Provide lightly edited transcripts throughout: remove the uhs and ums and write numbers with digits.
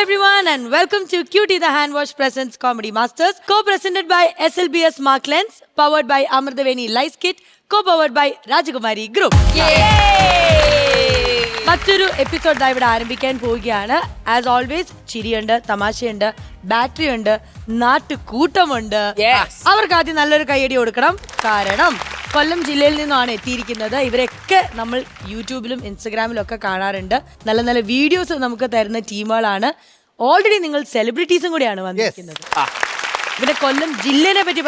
everyone and welcome to Cutie the Hand Wash Presents Comedy Masters, co-presented by SLBS Mark Lens, powered by Amardaveni Lice Kit, co-powered by Rajakumari Group. മറ്റൊരു episode ഇവിടെ ആരംഭിക്കാൻ പോവുകയാണ്. As always ചിരിയുണ്ട്, തമാശയുണ്ട്, battery ഉണ്ട്, നാട്ടുകൂട്ടമുണ്ട്. അവർക്ക് ആദ്യം നല്ലൊരു കൈയടി കൊടുക്കണം. കാരണം കൊല്ലം ജില്ലയിൽ നിന്നാണ് എത്തിയിരിക്കുന്നത്. ഇവരൊക്കെ നമ്മൾ യൂട്യൂബിലും ഇൻസ്റ്റഗ്രാമിലും ഒക്കെ കാണാറുണ്ട്. നല്ല നല്ല വീഡിയോസ് നമുക്ക് തരുന്ന ടീമുകളാണ്. ഓൾറെഡി നിങ്ങൾ സെലിബ്രിറ്റീസും കൂടിയാണ് വന്നിരിക്കുന്നത്. പിന്നെ കൊല്ലം ജില്ലേനെ പറ്റി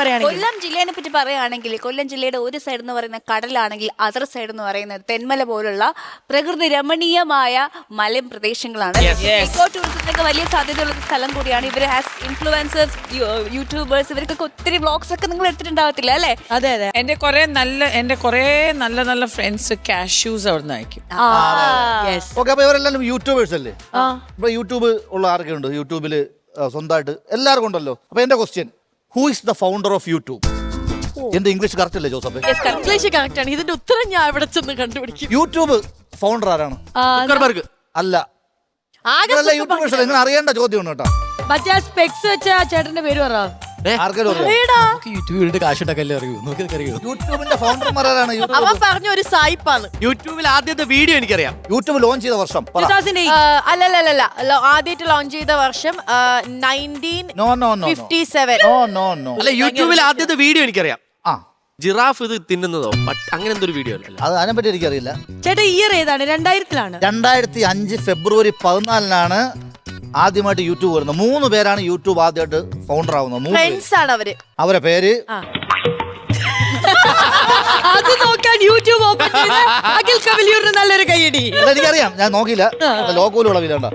പറയുകയാണെങ്കിൽ കൊല്ലം ജില്ലയുടെ ഒരു സൈഡ് എന്ന് പറയുന്ന കടലാണെങ്കിൽ അതർ സൈഡ് എന്ന് പറയുന്നത് തെന്മല പോലുള്ള പ്രകൃതി രമണീയമായ മലയും പ്രദേശങ്ങളാണ്. ഇക്കോ ടൂറിസത്തിനൊക്കെ വലിയ സാധ്യതയുള്ള സ്ഥലം കൂടിയാണ്. ഇവർ ആസ് ഇൻഫ്ലുവൻസേഴ്സ്, യൂട്യൂബേഴ്സ്, ഇവർക്കൊക്കെ ഒത്തിരി വ്ളോഗ്സ് ഒക്കെ നിങ്ങൾ എടുത്തിട്ടുണ്ടാവത്തില്ല അല്ലേ? അതെ അതെ. എന്റെ കുറെ നല്ല ഫ്രണ്ട്സ് കാഷ്യൂസ് അവിടെ നിന്ന് അയക്കും. ഇവരെല്ലാം യൂട്യൂബേഴ്സ് അല്ലേ? യൂട്യൂബ് ഉള്ള ആരൊക്കെ ഉണ്ട് യൂട്യൂബില് സ്വന്തമായിട്ട് എല്ലാവർക്കും ഉണ്ടല്ലോ. അപ്പൊ എന്റെ question, who is the founder of YouTube? എന്റെ ഇംഗ്ലീഷ് കറക്റ്റ് അല്ലേ ജോസഫ്? ഇംഗ്ലീഷ് കറക്റ്റ് ആണ്. ഇതിന്റെ ഉത്തരം ഞാൻ ഇവിടെ ചെന്ന് കണ്ടുപിടിക്കും. യൂട്യൂബ് ഫൗണ്ടർ ആരാണ്? അല്ല, യൂട്യൂബേഴ്സ് നിങ്ങൾ അറിയേണ്ട ചോദ്യമാണ് കേട്ടോ. മറ്റേ സ്പെക്സ് വെച്ച ചേട്ടന്റെ പേര് പറ. യൂട്യൂബിന്റെ ഫൗണ്ടർമാരാണ്. പറഞ്ഞ ഒരു സായിപ്പാണ്. യൂട്യൂബിൽ ആദ്യത്തെ വീഡിയോ എനിക്കറിയാം. യൂട്യൂബ് ലോഞ്ച് ചെയ്ത വർഷം അല്ലല്ല, ആദ്യമായിട്ട് ലോഞ്ച് ചെയ്ത വർഷം 1957. അല്ല, യൂട്യൂബിൽ ആദ്യത്തെ വീഡിയോ എനിക്കറിയാം. ജിറാഫ് ഇത് തിന്നുന്നതോ അങ്ങനെ എന്തൊരു വീഡിയോ അല്ല. അത് അതിനെപ്പറ്റി എനിക്കറിയില്ല. ചേട്ടാ ഇയർ ഏതാണ്? 2005 ഫെബ്രുവരി 14 ആദ്യമായിട്ട് യൂട്യൂബ് വരുന്നത്. 3 പേരാണ് യൂട്യൂബ് ആദ്യമായിട്ട് ഫൗണ്ടർ ആവുന്നത്. അവരെ പേര് അത് നോക്കാൻ യൂട്യൂബ് ഓപ്പൺ ചെയ്ത് അഖിൽ കവലിയൂരിന് നല്ലൊരു കൈയടി. എനിക്കറിയാം, ഞാൻ നോക്കിയില്ല. ലോകോലുള്ള വിലണ്ട.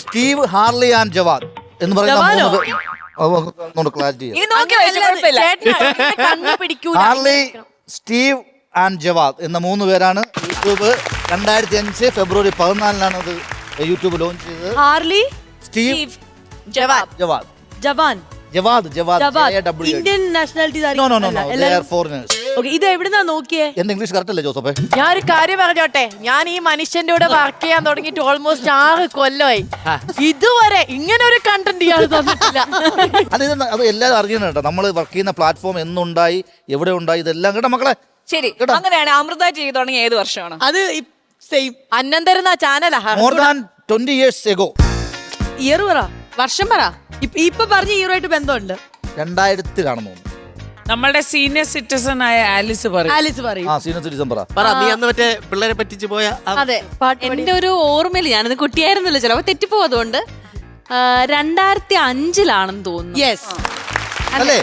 സ്റ്റീവ്, ഹാർലി ആൻഡ് ജവാദ് എന്ന് പറയുന്ന clarity. Hurley, Steve and Jawed എന്ന 3 പേരാണ് യൂട്യൂബ് 2005 ഫെബ്രുവരി 14 അത് യൂട്യൂബ് ലോഞ്ച് ചെയ്തത്. Hurley, Steve, Jawed Indian nationality. ഇത് എവിടുന്നാ നോക്കിയേ? എന്റെ ഇംഗ്ലീഷ് കറക്റ്റ് അല്ലേ ജോസഫ്? ഞാനൊരു കാര്യം പറഞ്ഞോട്ടെ, ഞാൻ ഈ മനുഷ്യന്റെ കൂടെ വർക്ക് ചെയ്യാൻ തുടങ്ങിയിട്ട് ഓൾമോസ്റ്റ് 6 കൊല്ലമായി. ഇതുവരെ ഇങ്ങനെ ഒരു കണ്ടന്റ് ഇയാൾ തന്നിട്ടില്ല. അത് എല്ലാവരും അറിയണം കേട്ടോ. നമ്മൾ വർക്ക് ചെയ്യുന്ന പ്ലാറ്റ്ഫോം എന്നുണ്ടായി, എവിടെ ഉണ്ടായി, ഇതെല്ലാം കേട്ടോ മക്കളെ. ശരി, അങ്ങനെയാണ് അമൃത ചെയ്ത് തുടങ്ങി ഏത് വർഷമാണ്? അത് സെയിം അന്നം തരുന്ന ചാനലാ. More than 20 years ago. Year പറ, വർഷം പറ. ഇപ്പൊ പറഞ്ഞ ഇയറുമായിട്ട് ബന്ധമുണ്ട്. 2000 കാണുന്നു. നമ്മളുടെ സീനിയർ സിറ്റിസൺ ആയ ആലിസ് പറയും. സീനിയർ സിറ്റിസൺ പറ. നീ അന്ന് മറ്റേ പിള്ളേരെ പറ്റിച്ചു പോയ. അതെ, എന്റെ ഒരു ഓർമ്മയില് ഞാനത് കുട്ടിയായിരുന്നില്ല, ചിലപ്പോ തെറ്റിപ്പോ. അതുകൊണ്ട് 2005 തോന്നുന്നു. യെസ് അല്ലേ?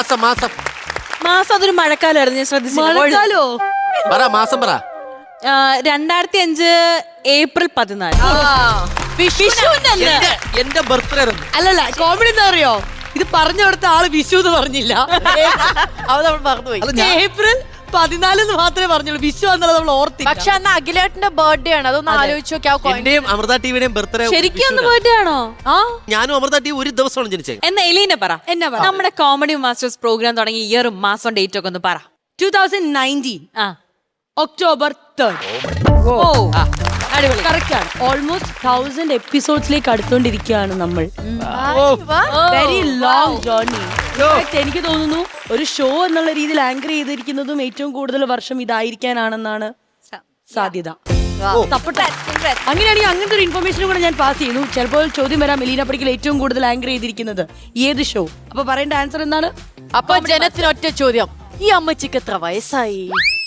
മാസം അതൊരു മഴക്കാലമായിരുന്നു. ഞാൻ ശ്രദ്ധിച്ചു. മാസം പറ. 2005 ഏപ്രിൽ 14. എന്റെ ബർത്ത്ഡേ. അല്ലല്ല, കോമഡി എന്താ അറിയോ? ഇത് പറഞ്ഞു കൊടുത്ത ആള് വിഷു എന്ന് പറഞ്ഞില്ല. അത് നമ്മൾ മറന്നുപോയി. ഏപ്രിൽ 14 മാത്രമേ പറഞ്ഞുള്ളൂ. വിഷു എന്നുള്ളത് നമ്മൾ ഓർത്തില്ല. പക്ഷെ അന്ന് അഖിലേട്ടന്റെ ബർത്ത്ഡേ ആണ്. അതൊന്ന് ആലോചിച്ച് നോക്കിയാ. എന്റെയും അമൃത ടിവിയുടെയും ബർത്ത്ഡേ ശരിക്കും ഒന്ന് ബർത്ത്ഡേ ആണോ? ഞാനും അമൃത ടിവി ഒരു ദിവസമാണ് ജനിച്ചത്. എന്നാ എലീനെ പറ. നമ്മുടെ കോമഡി മാസ്റ്റേഴ്സ് പ്രോഗ്രാം തുടങ്ങി ഇയറും മാസം ഡേറ്റ് ഒക്കെ ഒന്ന് പറ. 2019 ഒക്ടോബർ 3rd. അടിപൊളി, കറക്റ്റ് ആണ്. ഓൾമോസ്റ്റ് 1000 എപ്പിസോഡ്സിലേക്ക് അടുത്തോണ്ടിരിക്കുകയാണ് നമ്മൾ. Very long journey. എനിക്ക് തോന്നുന്നു ഒരു ഷോ എന്നുള്ള രീതിയിൽ ആങ്കർ ചെയ്തിരിക്കുന്നതും ഏറ്റവും കൂടുതൽ വർഷം ഇതായിരിക്കാനാണെന്നാണ് സാധ്യത. അങ്ങനെയാണെങ്കിൽ അങ്ങനത്തെ ഒരു ഇൻഫർമേഷനും കൂടെ ഞാൻ പാസ് ചെയ്യുന്നു. ചിലപ്പോൾ ചോദ്യം വരാം, എലീന പടിക്കൽ ഏറ്റവും കൂടുതൽ ആങ്കർ ചെയ്തിരിക്കുന്നത് ഏത് ഷോ? അപ്പൊ പറയേണ്ട ആൻസർ എന്താണ്? അപ്പൊ ജനത്തിന് ഒറ്റ ചോദ്യം, ഈ അമ്മച്ചിക്ക് എത്ര വയസ്സായി?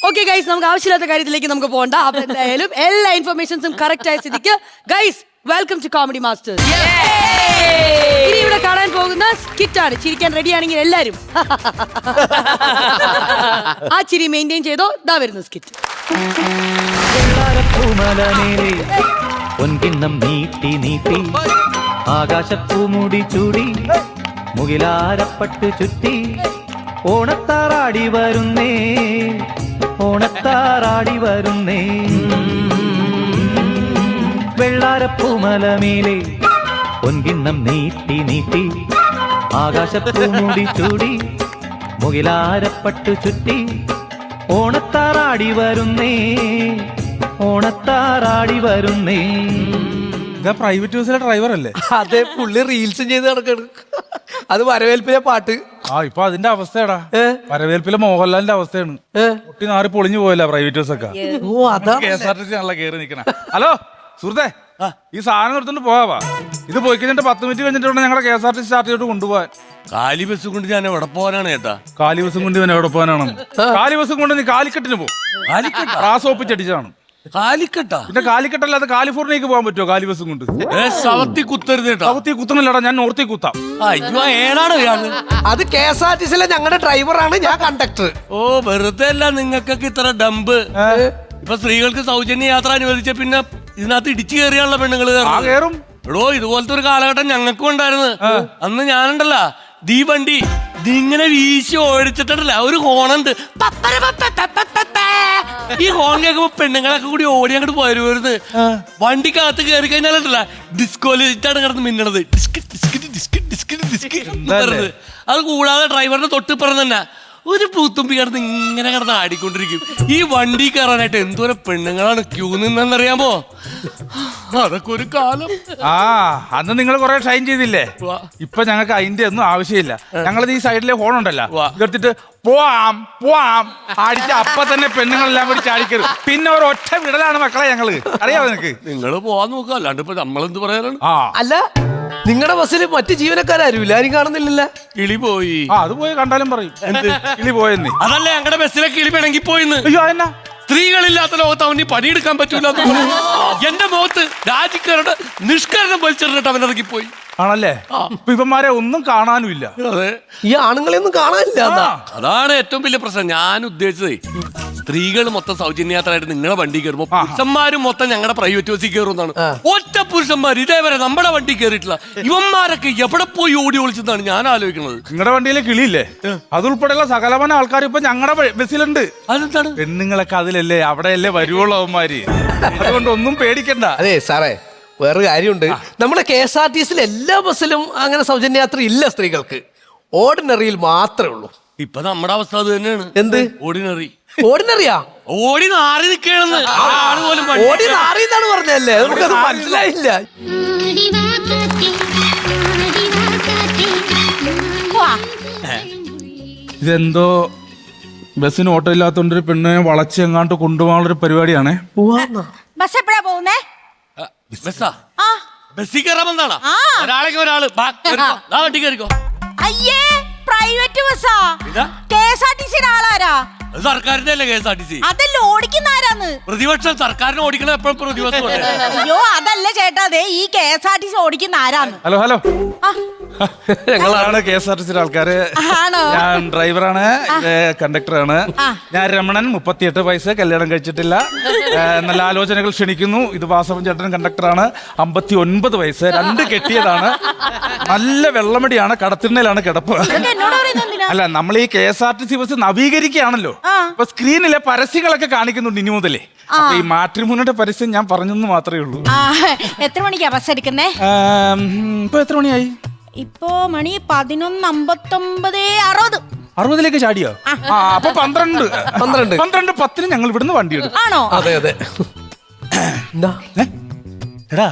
ഓക്കെ ഗൈസ്, നമുക്ക് ആവശ്യമില്ലാത്ത കാര്യത്തിലേക്ക് നമുക്ക് പോകണ്ട. അപ്പൊ എന്തായാലും എല്ലാ ഇൻഫർമേഷൻസും കറക്റ്റ് ആയ സ്ഥിതിക്ക് guys, welcome to comedy masters. ഇനി ഇവിടെ കാണാൻ പോകുന്ന സ്കിറ്റ് ആണ്. ചിരിക്കാൻ റെഡി ആണെങ്കിൽ എല്ലാരും ആ ചിരി മെയിൻറ്റെയിൻ ചെയ്തോ. ഇതാ വരുന്നു സ്കിറ്റ്. നീട്ടി നീട്ടി ആകാശപ്പൂമുടി ചൂടി മുകിലാരപ്പട്ട് ചുറ്റി ഓണത്താറാടി വരുന്നേ, ഓണത്താറാടി വരുന്നേ. വെള്ളാരപ്പൂമലമേലെ പൊൻകിണ്ണം നീട്ടി നീട്ടി ആകാശപ്പൂമുടി ചൂടി മുകിലാരപ്പട്ട് ചുറ്റി ഓണത്താറാടി വരുന്നേ, ഓണത്താറാടി വരുന്നേ. ഇതാ പ്രൈവറ്റ് ബസ്സിലെ ഡ്രൈവർ അല്ലേ? അതെ, പുള്ളി റീൽസും ചെയ്ത് നടക്കാണ്. അത് വരവേൽപ്പിലെ പാട്ട്. ആ ഇപ്പൊ അതിന്റെ അവസ്ഥയാടാ. വരവേൽപ്പിലെ മോഹൻലാലിന്റെ അവസ്ഥയാണ്. പൊട്ടി നാറി പൊളിഞ്ഞു പോയല്ല പ്രൈവറ്റ് ബസ്സൊക്കെ. ഓ അതാ KSRTC ആണല്ലോ കേറി നിക്കണ. ഹലോ സുഹൃത്തെ, ഈ സാധനം എടുത്തോണ്ട് പോവാ. ഇത് പോയി കഴിഞ്ഞിട്ട് 10 മിനിറ്റ് കഴിഞ്ഞിട്ടുണ്ട് ഞങ്ങളുടെ KSRTC സ്റ്റാർട്ട് ചെയ്തിട്ട് കൊണ്ടുപോവാൻ. കാലി ബസ് കൊണ്ട് ഞാൻ എവിടെ പോകാനാണ് ചേട്ടാ? കാലി ബസ്സും കൊണ്ട് ഇവൻ എവിടെ പോകാനാണ്? കാലി ബസ്സും കൊണ്ട് നീ കാലിക്കട്ടിന് പോകും. റാസ് ഒപ്പിച്ചടിച്ചാണ്. കാലിക്കട്ടാ? പിന്നെ കാലിക്കട്ടല്ലാതെ കാലിഫോർണിയക്ക് പോകാൻ പറ്റുമോ കാലി ബസ്സും കൊണ്ട്? സവത്തി കുത്തരുത് കേട്ടോ. സൗത്തി കുത്തണില്ലടാ, ഞാൻ നോർത്തി കുത്താം. അയ്യോ ഏതാണ് ഇയാള്? അത് KSRTCയിലെ ഞങ്ങളുടെ ഡ്രൈവറാണ്, ഞാൻ കണ്ടക്ടർ. ഓ വെറുതെ അല്ല നിങ്ങൾക്കൊക്കെ ഇത്ര ഡമ്പ്. ഇപ്പൊ സ്ത്രീകൾക്ക് സൗജന്യ യാത്ര അനുവദിച്ച പിന്നെ ഇതിനകത്ത് ഇടിച്ചു കയറിയാണല്ലോ പെണ്ണുങ്ങൾ കേറും. എടോ ഇതുപോലത്തെ ഒരു കാലഘട്ടം ഞങ്ങൾക്കും ഉണ്ടായിരുന്നു. അന്ന് ഞാനുണ്ടല്ല ദീ വണ്ടി ഇതിങ്ങനെ വീശി ഓടിച്ചിട്ടുണ്ടല്ല ഒരു ഹോണുണ്ട്. ഈ ഹോൺ കേൾക്കുമ്പോ പെണ്ണുങ്ങളൊക്കെ കൂടി ഓടി അങ്ങോട്ട് പോരുന്നത്. വണ്ടിക്കകത്ത് കയറി കഴിഞ്ഞാലുണ്ടല്ല ഡിസ്കോലിറ്റാണ് കിടന്ന് മിന്നണത്. അത് കൂടാതെ ഡ്രൈവറിന്റെ തൊട്ടിപ്പുറം തന്നെ ഒരു പൂത്തുമ്പി കിടന്ന് ഇങ്ങനെ കിടന്ന് ആടിക്കൊണ്ടിരിക്കും. ഈ വണ്ടി കയറാനായിട്ട് എന്തോരം പെണ്ണുങ്ങളാണ് ക്യൂ നിന്നറിയാമോ? അതൊക്കെ ഒരു കാലം. അന്ന് നിങ്ങൾ കുറെ ഷൈൻ ചെയ്തില്ലേ? ഇപ്പൊ ഞങ്ങൾക്ക് അതിന്റെ ഒന്നും ആവശ്യമില്ല. ഞങ്ങളത് ഈ സൈഡിലെ ഹോൺ ഉണ്ടല്ലോ, ഇതെടുത്തിട്ട് പോവാം പോവാം അടിച്ച അപ്പൊ തന്നെ പെണ്ണുങ്ങളെല്ലാം കൂടി ചാടിക്കരുത്. പിന്നെ ഒരു ഒറ്റ വിടലാണ് മക്കളെ ഞങ്ങള്. അറിയാമോ നിനക്ക്? നിങ്ങൾ പോവാൻ നോക്കുക, അല്ലാണ്ട് ഇപ്പൊ നമ്മളെന്ത് പറയാനാണ്? അല്ല നിങ്ങളുടെ ബസ്സിൽ മറ്റു ജീവനക്കാരും ആരും കാണുന്നില്ലല്ലോ. കിളി പോയി. അത് പോയി കണ്ടാലും പറയും കിളി പോയെന്ന്. അതല്ലേ ഞങ്ങളുടെ ബസ്സിലെ കിളി പിണങ്ങി പോയിന്ന്. അയ്യോ അതെന്നാ? സ്ത്രീകളില്ലാത്ത ലോകത്ത് അവന് പണിയെടുക്കാൻ പറ്റൂല. എന്റെ മുഖത്ത് രാജിക്കാരുടെ നിഷ്കരണം വലിച്ചെറിഞ്ഞിട്ട് അവൻ ഇറങ്ങിപ്പോയി. ആണല്ലേ? ഇപ്പൊ ഇവന്മാരെ ഒന്നും കാണാനുമില്ല. അതെ, ഈ ആണുങ്ങളെ ഒന്നും കാണാനില്ല. അതാണ് ഏറ്റവും വലിയ പ്രശ്നം. ഞാൻ ഉദ്ദേശിച്ചത് സ്ത്രീകൾ മൊത്തം സൗജന്യയാത്രയായിട്ട് നിങ്ങളുടെ വണ്ടി കയറുമ്പോ പുരുഷന്മാരും മൊത്തം ഞങ്ങളുടെ പ്രൈവറ്റ് ബസ്സിൽ കയറുന്നതാണ്. ഒറ്റ പുരുഷന്മാർ ഇതേവരെ നമ്മുടെ വണ്ടി കയറിയിട്ടില്ല. ഇവന്മാരൊക്കെ എവിടെ പോയി ഓടി ഒളിച്ചെന്നാണ് ഞാൻ ആലോചിക്കുന്നത്. നിങ്ങളുടെ വണ്ടിയിലെ കിളിയില്ലേ, അതുൾപ്പെടെയുള്ള സകലവന ആൾക്കാർ ഇപ്പൊ ഞങ്ങളുടെ ബസ്സിലുണ്ട്. അതെന്താണ്? പെണ്ണുങ്ങളൊക്കെ അതിലല്ലേ, അവിടെയല്ലേ വരുവുള്ളൂ അവന്മാര്. അതുകൊണ്ട് ഒന്നും പേടിക്കണ്ട. അതെ സാറേ, വേറെ കാര്യമുണ്ട്. നമ്മുടെ KSRTCയിലെ എല്ലാ ബസ്സിലും അങ്ങനെ സൗജന്യയാത്ര ഇല്ല സ്ത്രീകൾക്ക്. ഓർഡിനറിയിൽ മാത്രമേ ഉള്ളൂ. ഇപ്പൊ നമ്മുടെ അവസ്ഥ അത് തന്നെയാണ്. എന്ത് ഓർഡിനറി? ഓർഡിനറിയാ? ഓടി നാറി നിൽക്കണെന്ന് ഓടി നാറിയെന്നാണ് പറഞ്ഞല്ലേ? നമുക്കത് മനസ്സിലായില്ല. ഇതെന്തോ ബസ്സിന് ഓട്ടോ ഇല്ലാത്തോണ്ട് ഒരു പെണ്ണിനെ വളച്ച് എങ്ങാണ്ട് കൊണ്ടുപോകാനുള്ളൊരു പരിപാടിയാണേ. ബസ് എപ്പോഴാ പോകുന്നേ? ബസ്സാ? ബസ്സിൽ കയറാൻ വന്നാണോ? ഒരാളെങ്കിൽ ഒരാള് വണ്ടി കയറിക്കോ. അയ്യേ, പ്രൈവറ്റ് ബസ്സാ. KSRTC ആളാരാ? സർക്കാരിന്റെ അല്ലേ KSRTC? അതല്ല, ഓടിക്കുന്ന ആരാന്ന്? പ്രതിപക്ഷം. സർക്കാരിനെ ഓടിക്കണ എപ്പോഴും പ്രതിപക്ഷം. അയ്യോ അതല്ല ചേട്ടാ, അതെ ഈ KSRTC ഓടിക്കുന്ന ആരാന്ന്? ഹലോ ഹലോ, ഞങ്ങളാണ് KSRTC ആൾക്കാര്. ഞാൻ ഡ്രൈവറാണ്, കണ്ടക്ടറാണ്. ഞാൻ രമണൻ, 38 വയസ്സ്, കല്യാണം കഴിച്ചിട്ടില്ല. നല്ല ആലോചനകൾ ക്ഷണിക്കുന്നു. ഇത് വാസവൻ ചേട്ടൻ കണ്ടക്ടറാണ്, 59 വയസ്സ്, 2 കെട്ടിയതാണ്. നല്ല വെള്ളമടിയാണ്, കടത്തിണ്ണയിലാണ് കിടപ്പ്. അല്ല, നമ്മൾ ഈ KSRTC ബസ് നവീകരിക്കുകയാണല്ലോ. അപ്പൊ സ്ക്രീനിലെ പരസ്യങ്ങളൊക്കെ കാണിക്കുന്നുണ്ട് ഇനി മുതലേ. അപ്പൊ ഈ മാട്രിമോണിയുടെ പരസ്യം ഞാൻ പറഞ്ഞെന്ന് മാത്രമേ ഉള്ളൂ. എത്ര മണിക്കാ ബസ് എടുക്കുന്നേ? ഇപ്പൊ എത്ര മണിയായി? ഇപ്പൊ മണി 11:59, 60 ചാടിയോ? അപ്പൊ 12:10 ഞങ്ങൾ ഇവിടുന്ന് വണ്ടി എടുക്കും. ആണോ? അതെ അതെ. എടാ,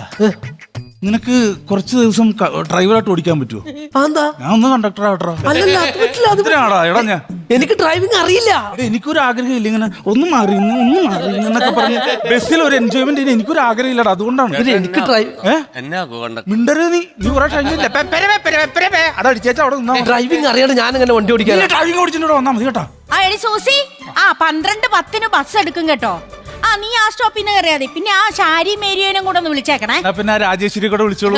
നിനക്ക് കുറച്ച് ദിവസം ഡ്രൈവറായിട്ട് ഓടിക്കാൻ പറ്റുമോ? ഞാൻ ഒന്ന് കണ്ടക്ടറായിട്ടാ. എടാ ഞാൻ എനിക്ക് ഡ്രൈവിംഗ് അറിയില്ല. എനിക്കൊരു ആഗ്രഹം ഇല്ല ഇങ്ങനെ ഒന്ന് മാറി എന്നൊക്കെ പറഞ്ഞ് ബസ്സിൽ ഒരു എൻജോയ്മെന്റ് എനിക്കൊരു ആഗ്രഹം ഇല്ലടാ. അതുകൊണ്ടാണ് എനിക്ക് മിണ്ടരുത്. നീ കുറെ അതടിച്ചേച്ചാ അവിടെ നിന്നാ. ഡ്രൈവിംഗ് അറിയാണ്ട് ഞാൻ അങ്ങനെ വണ്ടി ഓടിക്കാൻ. ഡ്രൈവിംഗ് ഓടിച്ചിട്ട് വന്നാൽ മതി കേട്ടോ. സൂസി 12:10 ബസ് എടുക്കും കേട്ടോ. നീ ആ സ്റ്റോപ്പിൽ നിന്ന് കയറിയാതെ. പിന്നെ ആ ശാരി മേരിയനും കൂടെ ഒന്ന് വിളിച്ചേക്കണേ. പിന്നെ രാജേശ്വരി കൂടെ വിളിച്ചോളൂ.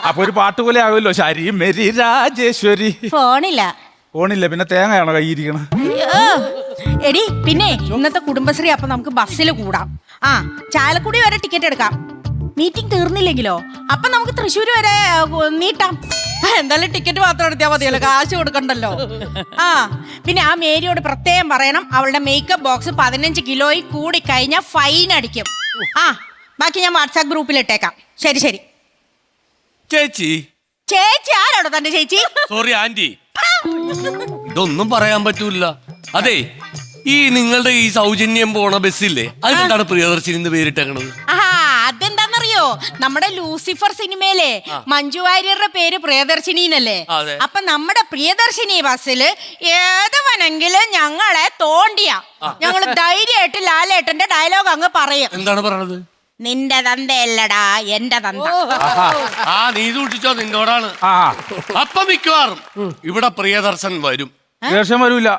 അപ്പൊ ഒരു പാട്ട് പോലെ ആവുമല്ലോ, ശാരി മേരി രാജേശ്വരി. ഫോണില്ല, പിന്നെ തേങ്ങയാണോ കയ്യിരിക്കണം? എടി പിന്നെ ഇന്നത്തെ കുടുംബശ്രീ അപ്പൊ നമുക്ക് ബസ്സിൽ കൂടാം. ചാലക്കുടി വരെ ടിക്കറ്റ് എടുക്കാം. മീറ്റിംഗ് തീർന്നില്ലെങ്കിലോ അപ്പൊ നമുക്ക് തൃശ്ശൂർ വരെ നീട്ടാം. എന്തായാലും ടിക്കറ്റ് മാത്രം എടുത്താൽ മതിയല്ലോ, കാശ് കൊടുക്കണ്ടല്ലോ. പിന്നെ ആ മേരിയോട് പ്രത്യേകം പറയണം, അവളുടെ മേക്കപ്പ് ബോക്സ് 15 കിലോയിൽ കൂടി കഴിഞ്ഞാൽ ഫൈൻ അടിക്കും. ബാക്കി ഞാൻ വാട്സാപ്പ് ഗ്രൂപ്പിൽ ഇട്ടേക്കാം. ശരി ശരി. ചേച്ചി ആരാണോ തന്റെ ചേച്ചി? സോറി ആന്റി, ഇതൊന്നും പറയാൻ പറ്റൂല. അതെ, ഈ നിങ്ങളുടെ ഈ സൗജന്യം പോണ ബസ്സില്ലേ, അതിനെന്താണ് പ്രിയദർശിനി എന്ന് പേരിട്ടേക്കണത്? അതെന്താന്നറിയോ? നമ്മുടെ ലൂസിഫർ സിനിമയിലെ മഞ്ജു വാര്യരുടെ പേര് പ്രിയദർശിനി എന്നല്ലേ? അതെ. അപ്പൊ നമ്മുടെ പ്രിയദർശിനി ബസ്സിൽ ഏതവനെങ്കിലും ഞങ്ങളെ തോണ്ടിയ ഞങ്ങൾ ധൈര്യമായിട്ട് ലാലേട്ടന്റെ ഡയലോഗ് അങ്ങ് പറയും. എന്താണ് പറയണത്? നിന്റെ തന്തയല്ലടാ എന്റെ തന്ത. ആ നീ സൂക്ഷിച്ചോ, നിന്നോടാണ്. അപ്പൊ മിക്കവാറും ഇവിടെ പ്രിയദർശൻ വരും. പ്രിയദർശൻ വരൂല.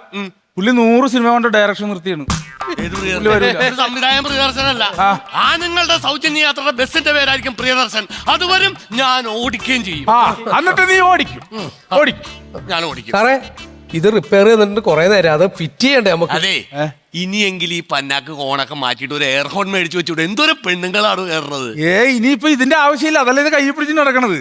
പുള്ളി 100 സിനിമ കൊണ്ട് ഡയറക്ഷൻ നിർത്തിയാണ്. ഏത് പ്രിയദർശൻ? സംവിധായകൻ പ്രിയദർശനല്ല. ആ നിങ്ങളുടെ സൗജന്യ യാത്രയുടെ ബസ്സിന്റെ പേരായിരിക്കും പ്രിയദർശൻ. അത് വരും, ഞാൻ ഓടിക്കുകയും ചെയ്യും. എന്നിട്ട് നീ ഓടിക്കും. ഞാൻ ഓടിക്കും. സാറേ ഇത് റിപ്പയർ ചെയ്തിട്ട് കുറെ നേരം അത് ഫിറ്റ് ചെയ്യണ്ടേ നമുക്ക്? അതെ, ഇനിയെങ്കിലും ഈ പന്നാക്ക് ഓണൊക്കെ മാറ്റിട്ട് ഒരു എയർ ഹോൺ മേടിച്ചു വെച്ചൂടെ? എന്തോരം പെണ്ണുങ്ങളാണ് കയറുന്നത്. ഇനിയിപ്പോ ഇതിന്റെ ആവശ്യമില്ല. അതല്ലേ ഇത് കൈ പിടിച്ച് നടക്കണത്.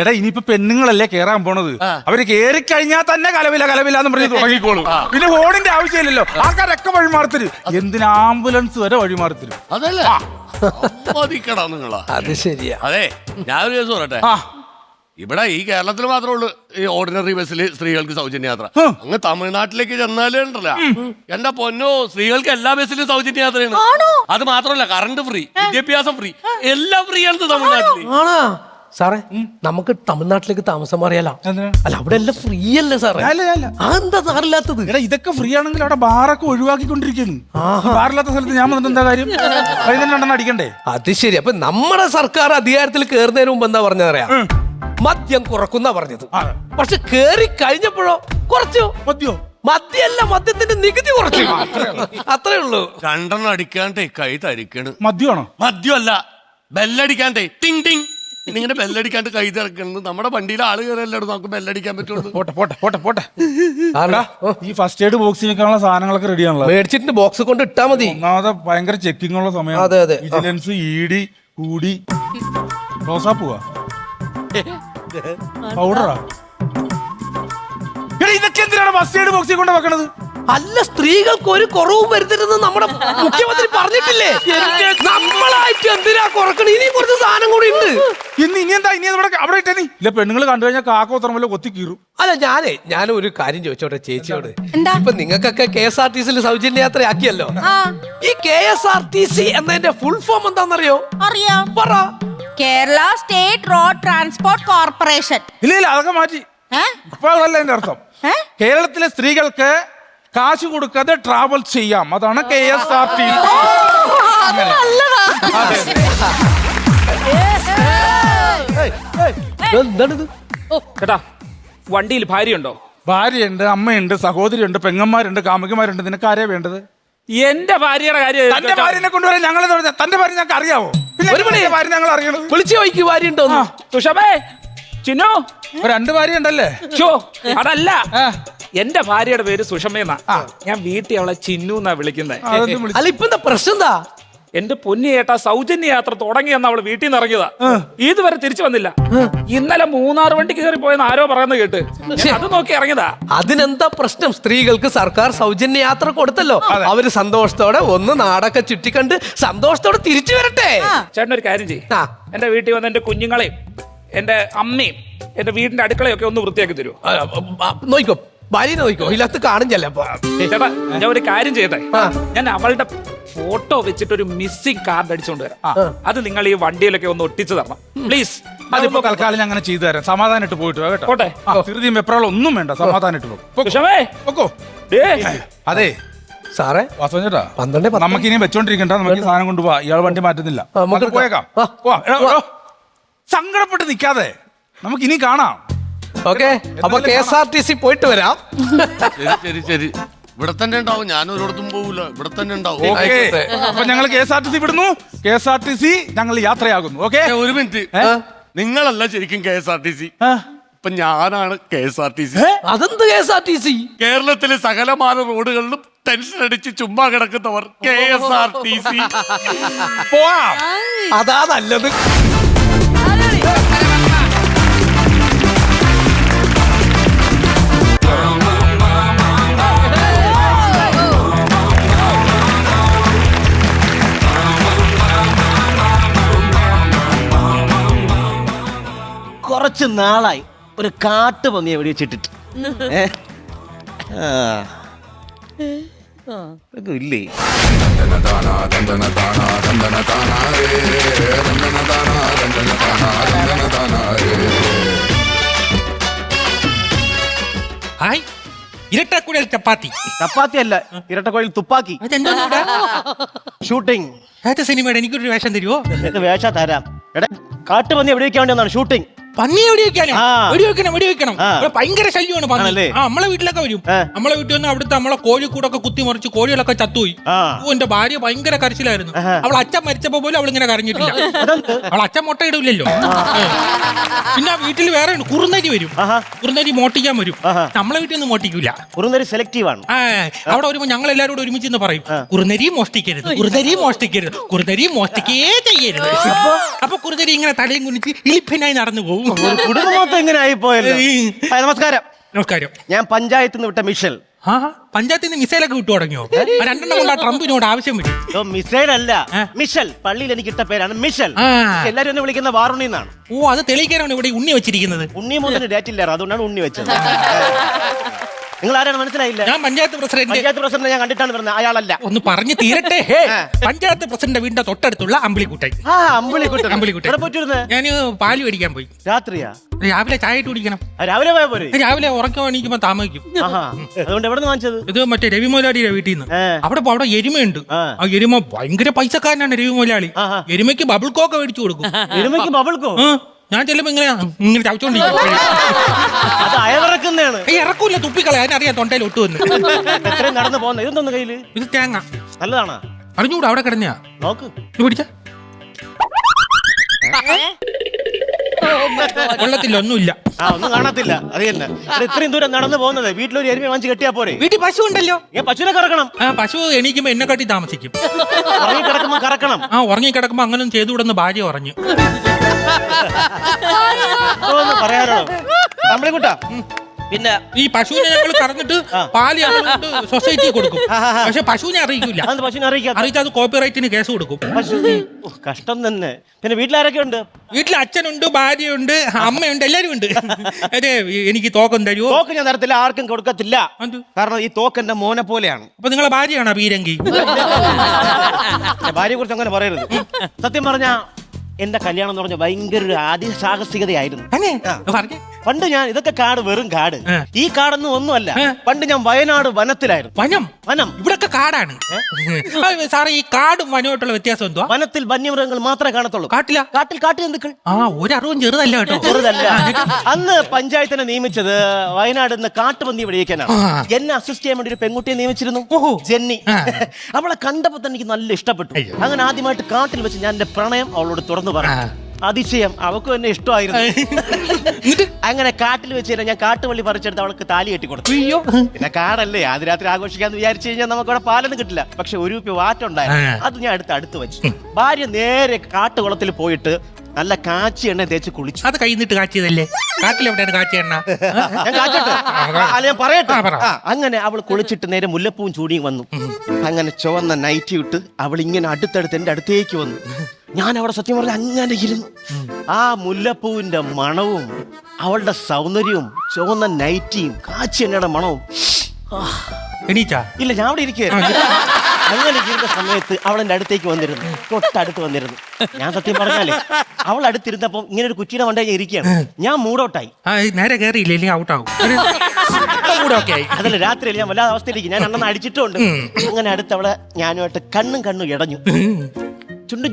എടാ ഇനിയിപ്പോ പെണ്ണുങ്ങളല്ലേ കേറാൻ പോണത്. അവര് കേറി കഴിഞ്ഞാൽ തന്നെ കലവില്ല എന്ന് പറഞ്ഞ് തുടങ്ങിക്കോളും. പിന്നെ ഹോണിന്റെ ആവശ്യമില്ലല്ലോ. ആൾക്കാരൊക്കെ വഴിമാറത്തരും. എന്തിന് ആംബുലൻസ് വരെ വഴിമാറത്തരും. അതല്ലേ മതിക്കടാ നിങ്ങളാ. അത് ശരിയാ. അതെ, ഞാനൊരു ദിവസം പറയട്ടെ. ഇവിടെ ഈ കേരളത്തിൽ മാത്രമേ ഉള്ളൂ ഈ ഓർഡിനറി ബസ്സിൽ സ്ത്രീകൾക്ക് സൗജന്യ യാത്ര. അങ്ങ് തമിഴ്നാട്ടിലേക്ക് ചെന്നാലേ ഉണ്ടല്ലോ എന്റെ പൊന്നോ, സ്ത്രീകൾക്ക് എല്ലാ ബസ്സിലും സൗജന്യ യാത്രയാണ്. അത് മാത്രമല്ല, കറണ്ട് ഫ്രീ, വിദ്യാഭ്യാസം ഫ്രീ, എല്ലാം ഫ്രീ ആണ് തമിഴ്നാട്ടിൽ. സാറേ നമുക്ക് തമിഴ്നാട്ടിലേക്ക് താമസം മാറിയാലോ? അല്ല അവിടെ എല്ലാം ഫ്രീ അല്ലേ സാറേ? എന്താ സാറില്ലാത്തത്? എടാ ഇതൊക്കെ ഫ്രീ ആണെങ്കിൽ അവിടെ ബാറൊക്കെ ഒഴിവാക്കിക്കൊണ്ടിരിക്കുന്നു. ബാറില്ലാത്ത സ്ഥലത്ത് ഞാൻ വന്നിട്ട് എന്താ കാര്യം? വൈകുന്നേരം അടിക്കണ്ടേ? അത് ശരി. അപ്പൊ നമ്മുടെ സർക്കാർ അധികാരത്തിൽ കയറുന്നതിന് മുമ്പ് എന്താ പറഞ്ഞറിയാം? മദ്യം കുറക്കുന്ന പറഞ്ഞത്. പക്ഷെ കേറി കഴിഞ്ഞപ്പോഴോ കുറച്ചു. മദ്യമല്ല, മദ്യത്തിന്റെ നികുതി കുറച്ചു. അത്രേ ഉള്ളൂ. 2 അടിക്കാണ്ടേ കൈ തരിക്കണ്. മദ്യമാണോ? മദ്യമല്ല, ബെല്ലടിക്കാണ്ടേ ടിങ് ടിങ്. ഇങ്ങനെ ബെല്ലടിക്കാണ്ട് കൈ തിറക്കുന്നത്. നമ്മുടെ വണ്ടിയിലെ ആള് കയറല്ലോ നമുക്ക് ബെല്ലടിക്കാൻ പറ്റുള്ളൂ. പോട്ടെ. ഈ ഫസ്റ്റ് എയ്ഡ് ബോക്സ് വെക്കാനുള്ള സാധനങ്ങളൊക്കെ റെഡിയാണല്ലോ. മേടിച്ചിട്ട് ബോക്സ് കൊണ്ട് ഇട്ടാ മതി. ഒന്നാമത് ഭയങ്കര ചെക്കിംഗ് ഉള്ള സമയം. അതെ. വിജിലൻസ്, ED കൂടി. റോസാപ്പൂവാ, പൗഡറാ. ഇതൊക്കെ എന്തിനാണ് ഫസ്റ്റ് എയ്ഡ് ബോക്സിൽ കൊണ്ട് വെക്കണത്? അല്ല, സ്ത്രീകൾക്ക് ഒരു കുറവും വരുത്തരുതെന്ന് നമ്മുടെ മുഖ്യമന്ത്രി പറഞ്ഞിട്ടില്ലേ? നമ്മളായിട്ട് എന്തിനാ കുറക്കണ? ഇനി കുറച്ച് സാധനം കൂടി ഉണ്ട്. ഇനി എന്താ അവിടെ ഇട്ടേ? ഇല്ല, പെണ്ണുങ്ങൾ കണ്ടു കഴിഞ്ഞാൽ കാക്ക ഉത്തരമല്ലോ കൊത്തി കീറും. അല്ല ഞാൻ ഒരു കാര്യം ചോദിച്ചോട്ടെ ചേച്ചിയോട്. ഇപ്പൊ നിങ്ങൾക്കൊക്കെ KSRTC സൗജന്യ യാത്ര ആക്കിയല്ലോ. ഈ KSRTC എന്നതിന്റെ ഫുൾ ഫോം എന്താണെന്നറിയോ? അറിയാം, പറ. Kerala state road transport corporation. ഇല്ല അതൊക്കെ മാറ്റി. അപ്പൊ അതല്ല എന്റെ അർത്ഥം. കേരളത്തിലെ സ്ത്രീകൾക്ക് കാശ് കൊടുക്കാതെ ട്രാവൽ ചെയ്യാം, അതാണ് KSRTC. ചേട്ടാ വണ്ടിയിൽ ഭാര്യയുണ്ടോ? ഭാര്യയുണ്ട്, അമ്മയുണ്ട്, സഹോദരിയുണ്ട്, പെങ്ങന്മാരുണ്ട്, കാമുകിമാരുണ്ട്. നിനക്ക് ആരെയാ വേണ്ടത്? എന്റെ ഭാര്യയുടെ കാര്യം. തന്റെ ഭാര്യനെ കൊണ്ടുവരാൻ ഞങ്ങൾ തന്റെ ഭാര്യ ഞങ്ങൾക്ക് അറിയാവോ? പിന്നെ ഭാര്യ ഞങ്ങൾ അറിയണത്. വിളിച്ചു ചോദിക്കും ഭാര്യ ഉണ്ടോ? സുഷമേ, ചിന്നു, 2 ഭാര്യ ഉണ്ടല്ലേ? അതല്ല, എന്റെ ഭാര്യയുടെ പേര് സുഷമേന്നാ. ഞാൻ വീട്ടിൽ അവളെ ചിന്നു എന്നാ വിളിക്കുന്നത്. അല്ല ഇപ്പൊ എന്താ പ്രശ്നം? എന്താ എന്റെ പൊന്നി ചേട്ടാ, സൗജന്യ യാത്ര തുടങ്ങിയെന്ന് അവള് വീട്ടിൽ നിന്ന് ഇറങ്ങിയതാ. ഇതുവരെ തിരിച്ചു വന്നില്ല. ഇന്നലെ 3-6 വണ്ടി കയറി പോയെന്ന് ആരോ പറയുന്നത് കേട്ട് അത് നോക്കി ഇറങ്ങിയതാ. അതിനെന്താ പ്രശ്നം? സ്ത്രീകൾക്ക് സർക്കാർ സൗജന്യ യാത്ര കൊടുത്തല്ലോ. അവര് സന്തോഷത്തോടെ ഒന്ന് നാടൊക്കെ ചുറ്റിക്കണ്ട് സന്തോഷത്തോടെ തിരിച്ചു വരട്ടെ. ചേട്ടൻ ഒരു കാര്യം ചെയ്യും, എന്റെ വീട്ടിൽ വന്ന് എന്റെ കുഞ്ഞുങ്ങളെയും എന്റെ അമ്മയും എന്റെ വീടിന്റെ അടുക്കളയൊക്കെ ഒന്ന് വൃത്തിയാക്കി തരുമോ? നോക്കോ, ഭാര്യ നോക്കോ, ഇതിനകത്ത് കാണും ചെല്ലപ്പോ. ചേട്ടാ ഞാൻ ഒരു കാര്യം ചെയ്യട്ടെ, ഞാൻ അവളുടെ ഫോട്ടോ വെച്ചിട്ട് ഒരു മിസ്സിംഗ് കാർഡ് അടിച്ചോണ്ട് വരാം. അത് നിങ്ങൾ ഈ വണ്ടിയിലൊക്കെ ഒന്ന് ഒട്ടിച്ചു തരണം പ്ലീസ്. അതിപ്പോ തൽക്കാലം ഞാൻ അങ്ങനെ ചെയ്തു തരാം. സമാധാനമായിട്ട് പോയിട്ട് കേട്ടോ. പോട്ടെ, ധൃതിയും വെപ്രാളം ഒന്നും വേണ്ട, സമാധാനമായിട്ട് പോകും. അതെ സാറേ, വാസവൻ ചേട്ടാ, നമുക്ക് ഇനി വെച്ചോണ്ടിരിക്കണ്ട, നമുക്ക് സാധനം കൊണ്ടുപോവാ. ഇയാൾ വണ്ടി മാറ്റുന്നില്ല, പോയേക്കാം. സങ്കടപ്പെട്ട് നിൽക്കാതെ നമുക്ക് ഇനി കാണാം. ഓക്കെ, അപ്പൊ KSRTC പോയിട്ട് വരാം. ശരി, ഇവിടെ തന്നെ ഉണ്ടാവും. ഞാൻ ഒരിടത്തും പോവില്ല, ഇവിടെ തന്നെ ഉണ്ടാവും. അപ്പൊ ഞങ്ങൾ KSRTC വിടുന്നു. KSRTC ഞങ്ങൾ യാത്രയാകുന്നു. ഓക്കെ, ഒരു മിനിറ്റ്. നിങ്ങളല്ല ശരിക്കും KSRTC, ഇപ്പൊ ഞാനാണ് KSRTC. അതെന്ത് KSRTC? കേരളത്തിലെ സകലമാന റോഡുകളിലും ടെൻഷൻ അടിച്ച് ചുമ്മാ കിടക്കുന്നവർ KSRTC. പോവാം. അതാ നല്ലത്. കുറച്ച് നാളായി ഒരു കാട്ടുപന്നി എവിടെ വെച്ചിട്ടിട്ട് ഇല്ലേ? ഹായ് ഇരട്ടക്കുഴൽ ചപ്പാത്തി. ചപ്പാത്തി അല്ല, ഇരട്ടക്കോഴിൽ തുപ്പാക്കി. ഷൂട്ടിംഗ്. ഏത് സിനിമയുടെ എനിക്കൊരു വേഷം തരുമോ? വേഷ തരാം. എടാ, കാട്ടുപന്നി എവിടെ വെക്കാൻ വേണ്ടി ഷൂട്ടിംഗ്. പന്നി എവിടെ വെക്കാനോ? വെടിവെക്കണം. ആ. ഇവിടെ ഭയങ്കര ശല്യമാണ് പന്നി. ആണല്ലേ? നമ്മളെ വീട്ടിലൊക്കെ വരും. നമ്മളെ വീട്ടിൽ വന്ന് അവിടുത്തെ നമ്മളെ കോഴിക്കൂടൊക്കെ കുത്തി മറിച്ച് കോഴികളൊക്കെ ചത്തുപോയി. എന്റെ ഭാര്യ ഭയങ്കര കരച്ചിലായിരുന്നു. അവൾ അച്ഛൻ മരിച്ചപ്പോ പോലും അവൾ ഇങ്ങനെ കരഞ്ഞിട്ടില്ല. അവൾ അച്ഛൻ മുട്ട ഇടില്ലല്ലോ. പിന്നെ വീട്ടിൽ വേറെ ഉണ്ട്, കുറുനരി വരും. കുറുനരി മോട്ടിക്കാൻ വരും. നമ്മളെ വീട്ടിൽ ഒന്നും മോട്ടിക്കൂല. കുറുനരി സെലക്റ്റീവ് ആണ്. അവിടെ വരുമ്പോ ഞങ്ങൾ എല്ലാവരും കൂടെ ഒരുമിച്ച് പറയും, കുറുനരി മോഷ്ടിക്കരുത്, കുറുനരി മോഷ്ടിക്കരുത്, കുറുനരി മോഷ്ടിക്കേ ചെയ്യരുത്. അപ്പൊ കുറുനരി ഇങ്ങനെ തലയും കുനിച്ച് ഇളിപ്പിനായി നടന്നു പോകും. കുടുംബമൊത്തം ഇങ്ങനെ ആയി പോയല്ലോ. നമസ്കാരം. നമസ്കാരം. ഞാൻ പഞ്ചായത്തിൽ നിന്ന് വിട്ട മിഷൽ. പഞ്ചായത്തിൽ നിന്ന് മിസൈലൊക്കെ വിട്ടു തുടങ്ങിയോ? രണ്ടെണ്ണം കൊണ്ട് ട്രംപിനോട് ആവശ്യം വരും. മിസൈൽ അല്ല, മിഷൽ. പള്ളിയിൽ എനിക്ക് ഇട്ട പേരാണ് മിഷൽ. എല്ലാരും എന്നെ വിളിക്കുന്ന വാറുണ്ണി എന്നാണ്. ഓ, അത് തെളിയിക്കാനാണ് ഇവിടെ ഉണ്ണി വെച്ചിരിക്കുന്നത്. ഉണ്ണി മുതൽ ഡേറ്റ് ഇല്ല, അതുകൊണ്ടാണ് ഉണ്ണി വെച്ചത്. നിങ്ങൾ ആരാണ് മനസ്സിലായില്ല? ഞാൻ പഞ്ചായത്ത് പ്രസിഡന്റ്. പഞ്ചായത്ത് പ്രസിഡന്റ് ഞാൻ കണ്ടിട്ടാണ് പറഞ്ഞത്, അയാളല്ല. ഒന്ന് പറഞ്ഞു തീരട്ടെ. പഞ്ചായത്ത് പ്രസിഡന്റ് വീടിന്റെ തൊട്ടടുത്തുള്ള അമ്പിളിക്കുട്ടൻ. ഞാൻ പാല് മേടിക്കാൻ പോയി. രാത്രിയാ? രാവിലെ ചായ ഇട്ട് കുടിക്കണം. രാവിലെ പോയ പോരെ? രാവിലെ ഉറക്കം എണീക്കുമ്പോ താമസിക്കും. അതുകൊണ്ട് എവിടെ നിന്ന് വാങ്ങിച്ചത്? ഇത് മറ്റേ രവി മുതലാളിയുടെ വീട്ടിൽ നിന്ന്. അവിടെ എരുമയുണ്ട്. ആ എരുമ ഭയങ്കര പൈസക്കാരനാണ് രവി മുതലാളി. എരുമയ്ക്ക് ബബിൾ കോക്ക് മേടിച്ചു കൊടുക്കും. എരുമയ്ക്ക് ബബിൾ കോ? ഞാൻ ചെല്ലുമ്പോ ഇങ്ങനെ ചവച്ചോണ്ടിരിക്കും. ഇറക്കൂല, തുപ്പിക്കളെ. അതിനറിയാം തൊണ്ടയിൽ ഒട്ടുവന്ന്. നടന്നു പോകുന്ന ഇതൊന്നും കയ്യില്? ഇത് തേങ്ങ. നല്ലതാണോ? അറിഞ്ഞൂടാ, അവിടെ കിടന്നെയാ. നോക്ക്. പിടിച്ച കൊള്ളത്തില്ല, ഒന്നുമില്ല. ഒന്നും കാണത്തില്ല. അത് തന്നെ. ഇത്രയും ദൂരം നടന്നു പോകുന്നത് വീട്ടിലൊരു എരുമ വാങ്ങിച്ച് കെട്ടിയാ പോരെ? വീട്ടിൽ പശു ഉണ്ടല്ലോ. പശുവിനെ കറക്കണം. പശു എണീക്കുമ്പോ എന്നെ കാട്ടി താമസിക്കും. ഉറങ്ങിക്കിടക്കുമ്പോ കറക്കണം. ഉറങ്ങിക്കിടക്കുമ്പോ അങ്ങനെ ചെയ്തുവിടുന്ന ഭാര്യ പറഞ്ഞു. പറയാറോ അമ്പിളിക്കുട്ടാ? പിന്നെ ഈ പശുവിനെ ഞങ്ങൾ കറന്നിട്ട് പാല് സൊസൈറ്റി കൊടുക്കും. പക്ഷെ പശുവിനെ അറിയിക്കില്ല. പശുവിനെ അറിയിച്ചാൽ അത് കോപ്പിറൈറ്റിന് കേസ് കൊടുക്കും. കഷ്ടം തന്നെ. പിന്നെ വീട്ടിലാരൊക്കെ ഉണ്ട്? വീട്ടിൽ അച്ഛനുണ്ട്, ഭാര്യയുണ്ട്, അമ്മയുണ്ട്, എല്ലാരും ഉണ്ട്. അതെ, എനിക്ക് തോക്കം തരുമോ? തോക്ക് ഞാൻ തരത്തില്ല, ആർക്കും കൊടുക്കത്തില്ല. കാരണം ഈ തോക്ക് എന്റെ മോനെ പോലെയാണ്. അപ്പൊ നിങ്ങളെ ഭാര്യയാണോ പീരങ്കി? ഭാര്യയെ കുറിച്ച് അങ്ങനെ പറയരുത്. സത്യം പറഞ്ഞാ എന്റെ കല്യാണം എന്ന് പറഞ്ഞ ഭയങ്കര ഒരു ആദ്യ സാഹസികതയായിരുന്നു. പണ്ട് ഞാൻ ഇതൊക്കെ കാട്, വെറും കാട്. ഈ കാടൊന്നും ഒന്നുമല്ല. പണ്ട് ഞാൻ വയനാട് വനത്തിലായിരുന്നു. വനം ഇവിടൊക്കെ കാടാണ് സാറേ. ഈ കാടും വനമായിട്ടുള്ള വ്യത്യാസം എന്തുവാ? വനത്തിൽ വന്യമൃഗങ്ങൾ മാത്രമേ കാണത്തുള്ളൂ. കാട്ടിൽ കാട്ടുജന്തുക്കൾ. ഒരറിവും ചെറുതല്ല കേട്ടോ. ചെറുതല്ല. അന്ന് പഞ്ചായത്തിനെ നിയമിച്ചത് വയനാട് നിന്ന് കാട്ടുപന്നി വെടിവെക്കാനാണ്. എന്നെ അസിസ്റ്റ് ചെയ്യാൻ വേണ്ടി ഒരു പെൺകുട്ടിയെ നിയമിച്ചിരുന്നു, ജെന്നി. അവളെ കണ്ടപ്പോ തന്നെ എനിക്ക് നല്ല ഇഷ്ടപ്പെട്ടു. അങ്ങനെ ആദ്യമായിട്ട് കാട്ടിൽ വെച്ച് ഞാൻ എന്റെ പ്രണയം അവളോട് തുറന്നു പറഞ്ഞു. അതിശയം, അവക്കും എന്നെ ഇഷ്ടമായിരുന്നു. അങ്ങനെ കാട്ടിൽ വെച്ച് ഞാൻ കാട്ടുവള്ളി പറിച്ചെടുത്ത് അവൾക്ക് താലി കെട്ടി കൊടുത്തു. പിന്നെ കാടല്ലേ, ആദ്യ രാത്രി ആഘോഷിക്കാന്ന് വിചാരിച്ചു കഴിഞ്ഞാൽ നമുക്കവിടെ പാലൊന്നും കിട്ടില്ല. പക്ഷെ ഒരു രൂപ വാറ്റുണ്ടായിരുന്നു. അത് ഞാൻ അടുത്ത് വെച്ചു. ഭാര്യ നേരെ കാട്ടുകുളത്തിൽ പോയിട്ട് നല്ല കാച്ചി എണ്ണ തേച്ച് കുളിച്ചു. അത് കഴിഞ്ഞിട്ട് കാച്ചിയതല്ലേ? കാട്ടിലെവിടെയാണ് കാച്ചി എണ്ണ? ഞാൻ പറയട്ടെ. അങ്ങനെ അവൾ കുളിച്ചിട്ട് നേരെ മുല്ലപ്പൂവും ചൂടിയും വന്നു. അങ്ങനെ ചുവന്ന നൈറ്റി ഇട്ട് അവൾ ഇങ്ങനെ അടുത്തടുത്ത് എന്റെ അടുത്തേക്ക് വന്നു. ഞാൻ അവിടെ സത്യം പറഞ്ഞ അങ്ങനെ ഇരുന്നു. ആ മുല്ലപ്പൂവിന്റെ മണവും അവളുടെ സൗന്ദര്യവും ചുവന്ന നൈറ്റിയും കാച്ചി എണ്ണയുടെ മണവും. എണീച്ചാ? ഇല്ല, ഞാൻ അവിടെ ഇരിക്കുകയായിരുന്നു. അങ്ങനെ ഇരുന്ന സമയത്ത് അവൾ എന്റെ അടുത്തേക്ക് വന്നിരുന്നു, തൊട്ടടുത്ത് വന്നിരുന്നു. ഞാൻ സത്യം പറഞ്ഞാലേ അവൾ അടുത്തിരുന്നപ്പോ ഇങ്ങനെ ഒരു കുറ്റിയുടെ മണ്ടേ ഇരിക്കുകയാണ്. ഞാൻ മൂഡൌട്ടായി. നേരെ കയറിയില്ലേ, ഔട്ടാവും. അതല്ല, രാത്രിയല്ലേ, ഞാൻ വല്ലാതെ അവസ്ഥയിലേക്ക് ഞാൻ അണ്ണന്ന് അടിച്ചിട്ടുണ്ട്. അങ്ങനെ അടുത്ത് അവളെ ഞാനുമായിട്ട് കണ്ണും ഇടഞ്ഞു.